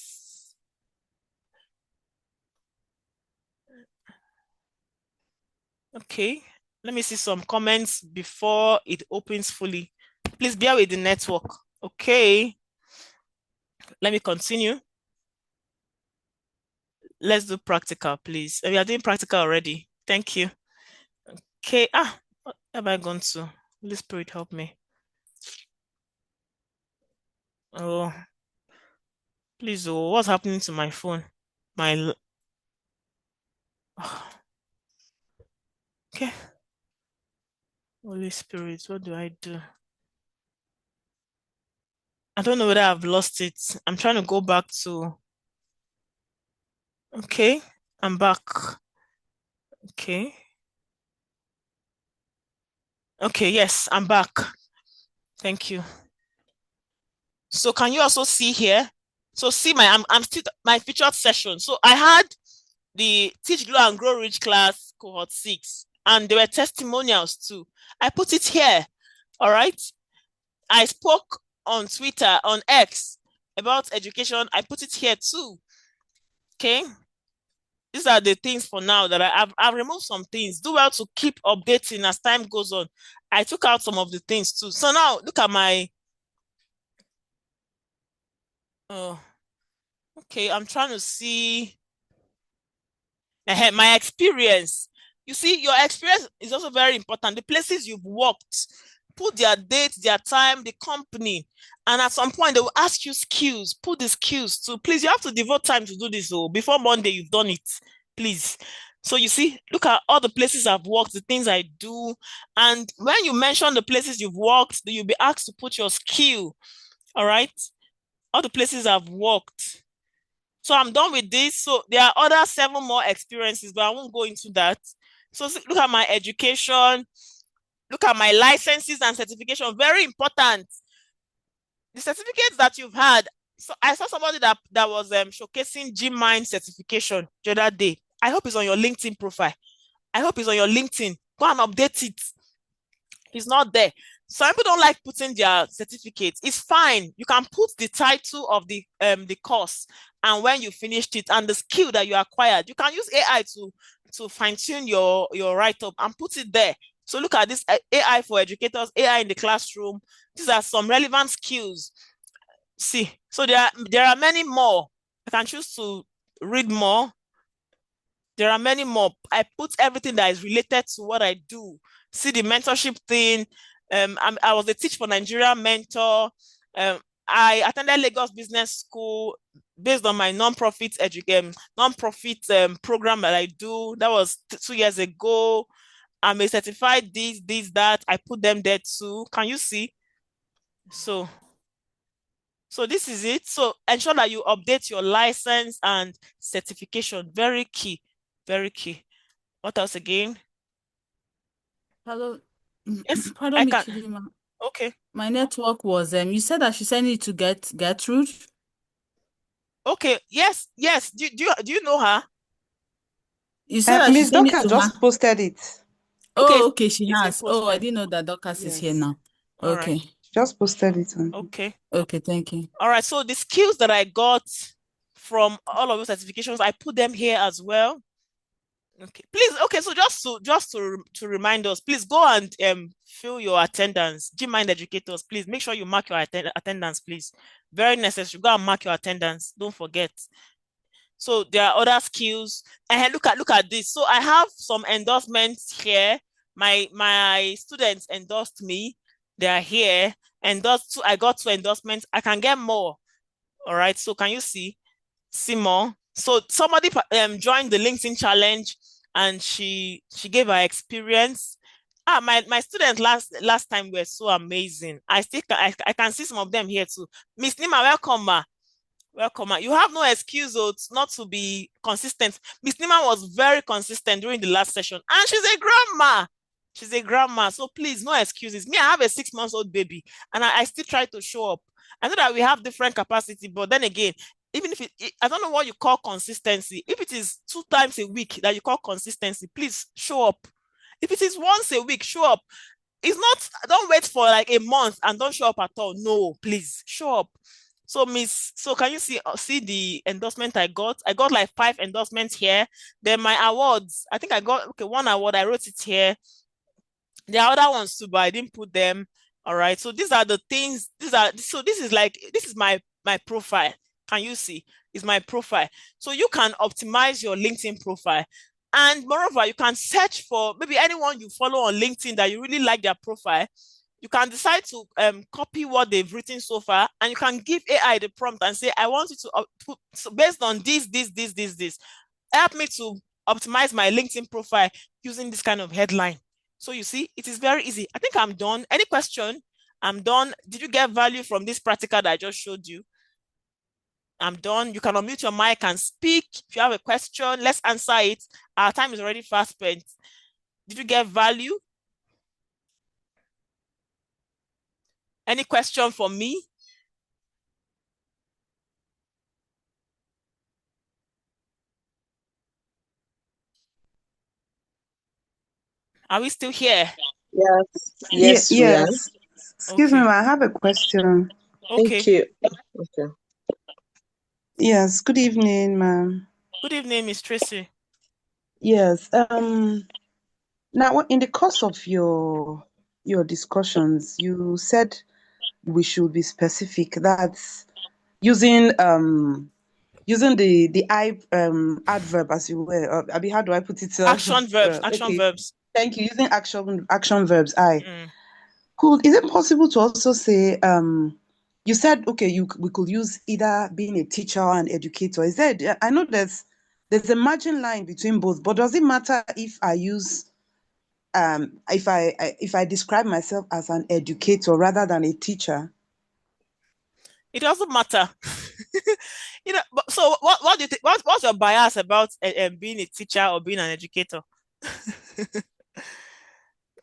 Okay. Let me see some comments before it opens fully. Please bear with the network. Okay. Let me continue. Let's do practical, please. We are doing practical already. Thank you. Okay. What have I gone to? Holy Spirit, help me. Oh. Please, oh, what's happening to my phone? Okay. Holy Spirit, what do I do? I don't know whether I've lost it. I'm trying to go back to. Okay, I'm back. Okay. Okay, yes, I'm back. Thank you. So can you also see here? So see I'm still my featured session. So I had the Teach Grow and Grow Rich class cohort 6, and there were testimonials too. I put it here. All right. I spoke on Twitter, on X, about education. I put it here too. Okay. These are the things for now that I've removed some things. Do well to keep updating as time goes on. I took out some of the things too. So now look at my okay, I'm trying to see my experience. You see, your experience is also very important. The places you've worked, put their date, their time, the company, and at some point they will ask you skills. Put the skills too. Please, you have to devote time to do this. Oh, before Monday, you've done it. Please. So you see, look at all the places I've worked, the things I do, and when you mention the places you've worked, you'll be asked to put your skill. All right, all the places I've worked. So I'm done with this. So there are other 7 more experiences, but I won't go into that. So look at my education, look at my licenses and certification. Very important. The certificates that you've had. So I saw somebody that was showcasing GMind certification the other day. I hope it's on your LinkedIn profile. I hope it's on your LinkedIn. Go and update it. It's not there. Some people don't like putting their certificates. It's fine. You can put the title of the course and when you finished it and the skill that you acquired. You can use AI to fine-tune your write-up and put it there. So look at this AI for educators, AI in the classroom. These are some relevant skills. See, so there are many more. I can choose to read more. There are many more. I put everything that is related to what I do. See the mentorship thing. I was a Teach for Nigeria mentor. I attended Lagos Business School based on my non-profit program that I do. That was 2 years ago. I'm a certified this, that. I put them there too. Can you see? So this is it. So ensure that you update your license and certification. Very key. Very key. What else again? Hello. Yes, Pardon I me, can. Chidima. Okay. My network was you said that she sent it to Gertrude. Okay. Yes. Do you know her? You said that she Miss sent it Doka to her. just posted it. Okay. Oh, okay, she It's been has. Oh, I posted. didn't know that Dorcas is here Yes. now. All right. Okay. She just posted it. Okay. Okay, thank you. All right. So the skills that I got from all of those certifications, I put them here as well. Okay. Please. Okay. So just to remind us, please go and fill your attendance. GMind educators, please make sure you mark your attendance, please. Very necessary. Go and mark your attendance. Don't forget. So there are other skills. And look at this. So I have some endorsements here. My students endorsed me. They are here. Endorsed. I got 2 endorsements. I can get more. All right. So can you see more? So somebody joined the LinkedIn challenge, and she gave her experience. My students last time were so amazing. I can see some of them here too. Miss Nima, welcome, ma. Welcome. You have no excuse not to be consistent. Miss Nima was very consistent during the last session, and she's a grandma. She's a grandma. So please, no excuses. Me, I have a 6-month-old baby, and I still try to show up. I know that we have different capacity, but then again, even if I don't know what you call consistency. If it is 2 times a week that you call consistency, please show up. If it is once a week, show up. It's not, don't wait for like a month and don't show up at all. No, please show up. So can you see the endorsement I got? I got like 5 endorsements here. Then my awards, I think I got 1 award. I wrote it here. There are other ones too, but I didn't put them. All right. So these are the things. This is my profile. Can you see? It's my profile. So you can optimize your LinkedIn profile. And moreover, you can search for maybe anyone you follow on LinkedIn that you really like their profile. You can decide to copy what they've written so far, and you can give AI the prompt and say, I want you to put, so based on this, help me to optimize my LinkedIn profile using this kind of headline. So you see, it is very easy. I think I'm done. Any question? I'm done. Did you get value from this practical that I just showed you? I'm done. You can unmute your mic and speak. If you have a question, let's answer it. Our time is already fast spent. Did you get value? Any question for me? Are we still here? Yes, we are. Yes. Excuse me, Okay. I have a question. Okay. Thank you. Okay. Yes. Good evening, ma'am. Good evening, Miss Tracy. Yes. Now, in the course of your discussions, you said we should be specific. That's using the I adverb, as you were. Abi, how do I put it? Action verbs. Action Okay. verbs. Thank you. Using action verbs. I. Mm. Cool. Is it possible to also say you said okay, we could use either being a teacher or an educator. Is there? I know there's a margin line between both, but does it matter if I use if I describe myself as an educator rather than a teacher? It doesn't matter. But so what do you think? What's your bias about being a teacher or being an educator?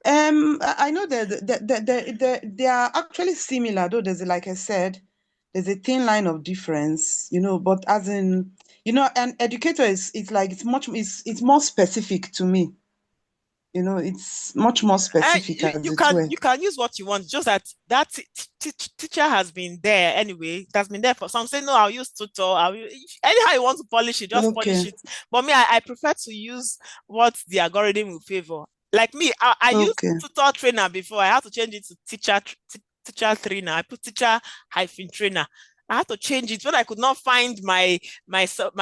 I know that they are actually similar, though like I said, there's a thin line of difference, but as in, an educator it's like it's more specific to me. It's much more specific as You it were. can use what you want. Just that teacher has been there anyway. It has been there for some. Say no, I'll use tutor. Anyhow you want to polish it, just polish Okay. it. But me, I prefer to use what the algorithm will favor. Like me, I used Okay. tutor trainer before. I had to change it to teacher trainer. I put teacher hyphen trainer. I had to change it when I could not find myself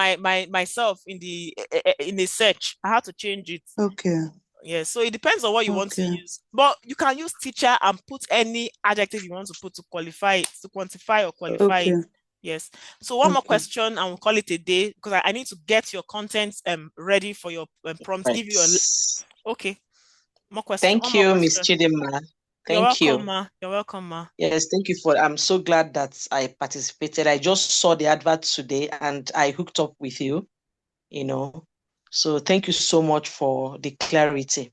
in the search. I had to change it. Okay. Yeah, so it depends on what you want to Okay. use. But you can use teacher and put any adjective you want to put to qualify it, to quantify or qualify it. Okay. Yes. So one more Okay. question and we'll call it a day because I need to get your content ready for your prompt. Right. Give you okay. More question. Thank One more you, Miss question. Chidima. You're Thank welcome, you. ma. You're welcome, ma. Yes, thank you I'm so glad that I participated. I just saw the advert today and I hooked up with you, So thank you so much for the clarity.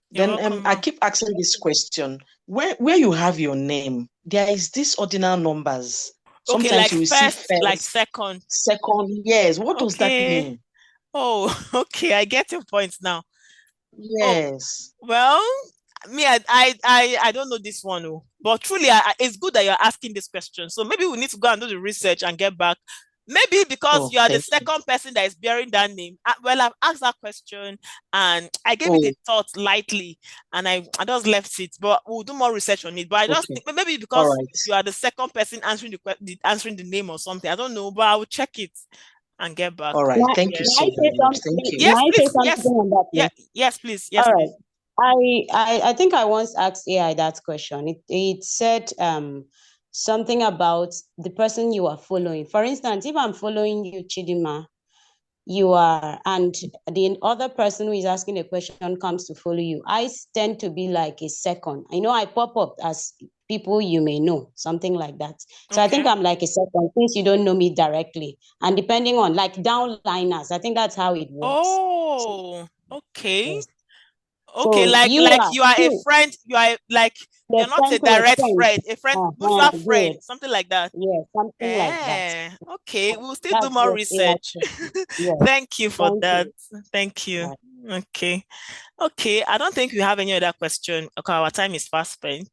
You're Then welcome, I ma. keep asking this question. Where you have your name, there is this ordinal numbers. Okay, Sometimes like you will see first, like first, second. second. Yes, what does that Okay. mean? Oh, okay. I get your point now. Oh, Yes. well, me, I don't know this one, but truly, it's good that you're asking this question. So maybe we need to go and do the research and get back. Maybe because Oh, you are the thank you. second person that is bearing that name. Well, I've asked that question and I gave it Oh, a thought lightly and I just left it. But we'll do more research on it. But I just okay. think maybe All because right. you are the second person answering the name or something. I don't know, but I will check it and get back. All right. May, Thank you Yes. may so I say very much. Thank something? you. May Yes, I say please. something Yes. on that, Yeah. please? Yes, please. Yes, All please. right. I think I once asked AI that question. It said something about the person you are following. For instance, if I'm following you, Chidima, and the other person who is asking a question comes to follow you, I tend to be like a second. I pop up as people you may know, something like that. So I think Okay. I'm like a second since you don't know me directly. And depending on like downliners, I think that's how it works. So, Oh, okay. yes. Okay, So like you are you are a you, friend, the you're not a friend to a direct friend. friend, a friend, mutual friend, Good. something like that. Yeah, something like that. Okay, we'll still do That's more what AI research. question. Yes. Thank you for Thank that. you. Thank you. Right. Okay. Okay, I don't think we have any other question. Okay, our time is fast spent.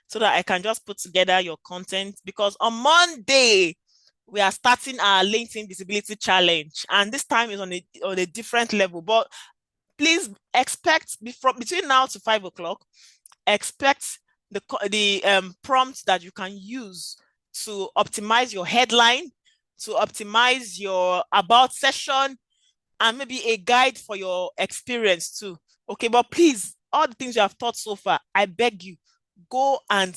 So that I can just put together your content because on Monday we are starting our LinkedIn Visibility Challenge, and this time is on a different level. But please expect between now to 5 o'clock, expect the prompt that you can use to optimize your headline, to optimize your about session, and maybe a guide for your experience too. Okay, but please, all the things you have taught so far, I beg you, go and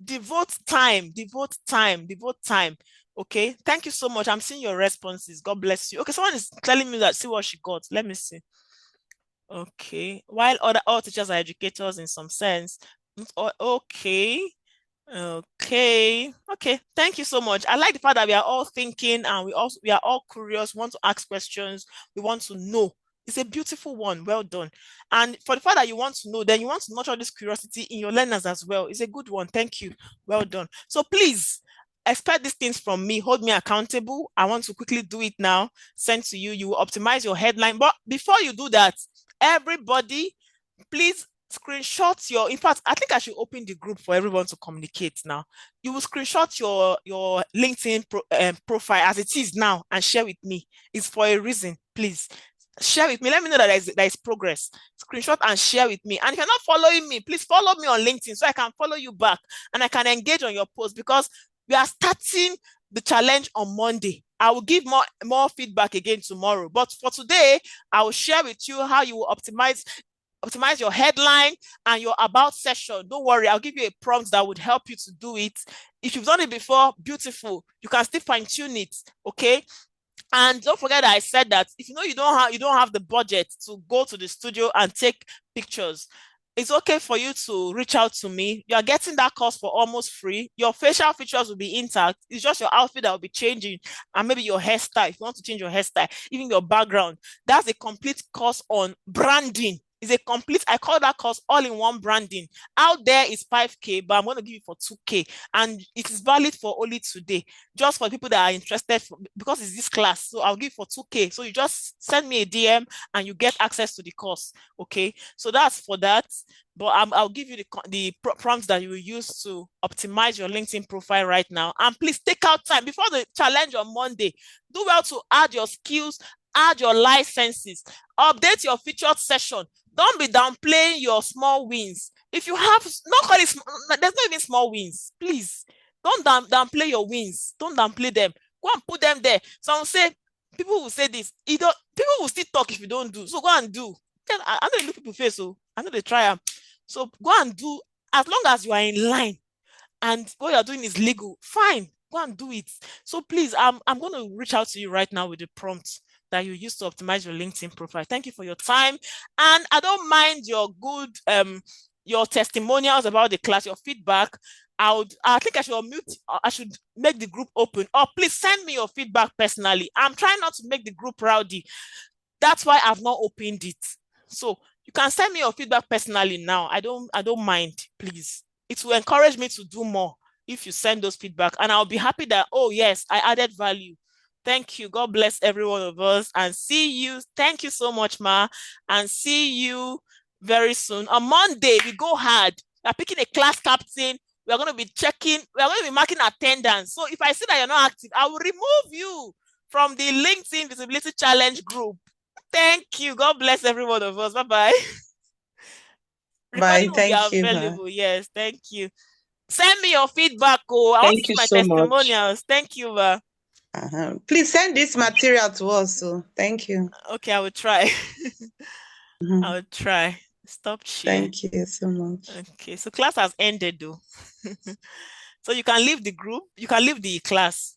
devote time. Okay, thank you so much. I'm seeing your responses. God bless you. Okay, someone is telling me that see what she got. Let me see. Okay, while all teachers are educators in some sense. Okay. Okay. Thank you so much. I like the fact that we are all thinking and we are all curious, want to ask questions, we want to know. It's a beautiful one. Well done. And for the fact that you want to know, then you want to nurture this curiosity in your learners as well. It's a good one. Thank you. Well done. So please expect these things from me. Hold me accountable. I want to quickly do it now. Send to you. You will optimize your headline. But before you do that, everybody, please screenshot your, in fact, I think I should open the group for everyone to communicate now. You will screenshot your LinkedIn profile as it is now and share with me. It's for a reason. Please share with me. Let me know that there is progress. Screenshot and share with me. And if you're not following me, please follow me on LinkedIn so I can follow you back and I can engage on your post, because we are starting the challenge on Monday. I will give more feedback again tomorrow. But for today, I will share with you how you will optimize your headline and your about section. Don't worry, I'll give you a prompt that would help you to do it. If you've done it before, beautiful. You can still fine tune it, okay? And don't forget that I said that if you know you don't have the budget to go to the studio and take pictures, it's okay for you to reach out to me. You are getting that course for almost free. Your facial features will be intact. It's just your outfit that will be changing, and maybe your hairstyle. If you want to change your hairstyle, even your background, that's a complete course on branding. It's a complete, I call that course all-in-one branding. Out there is 5K, but I'm going to give you for 2K, and it is valid for only today, just for people that are interested, because it's this class. So I'll give for 2K. So you just send me a DM and you get access to the course. Okay, so that's for that. But I'll give you the prompts that you will use to optimize your LinkedIn profile right now. And please take out time before the challenge on Monday. Do well to add your skills, add your licenses, update your featured session. Don't be downplaying your small wins. If you have, not call it, there's not even small wins. Please, don't downplay your wins. Don't downplay them. Go and put them there. Some say, people will say this. People will still talk if you don't do. So go and do. I know you look people face, so I know they try them. So go and do, as long as you are in line and what you're doing is legal, fine, go and do it. So please, I'm going to reach out to you right now with the prompt that you use to optimize your LinkedIn profile. Thank you for your time. And I don't mind your good, your testimonials about the class, your feedback. I think I should make the group open. Or please send me your feedback personally. I'm trying not to make the group rowdy. That's why I've not opened it. So you can send me your feedback personally now. I don't mind, please. It will encourage me to do more if you send those feedback. And I'll be happy that, oh yes, I added value. Thank you. God bless every one of us, and see you. Thank you so much, Ma. And see you very soon. On Monday, we go hard. We're picking a class captain. We're going to be marking attendance. So if I see that you're not active, I will remove you from the LinkedIn Visibility Challenge group. Thank you. God bless every one of us. Bye-bye. Bye. Recording will be Thank you. available. Yes, thank you. Send me your feedback. Oh, I want to see my testimonials. Thank you, Ma. Please send this material to us. So thank you. Okay, I will try. I will try. Stop sharing. Thank you so much. Okay, so class has ended though. So you can leave the group. You can leave the class.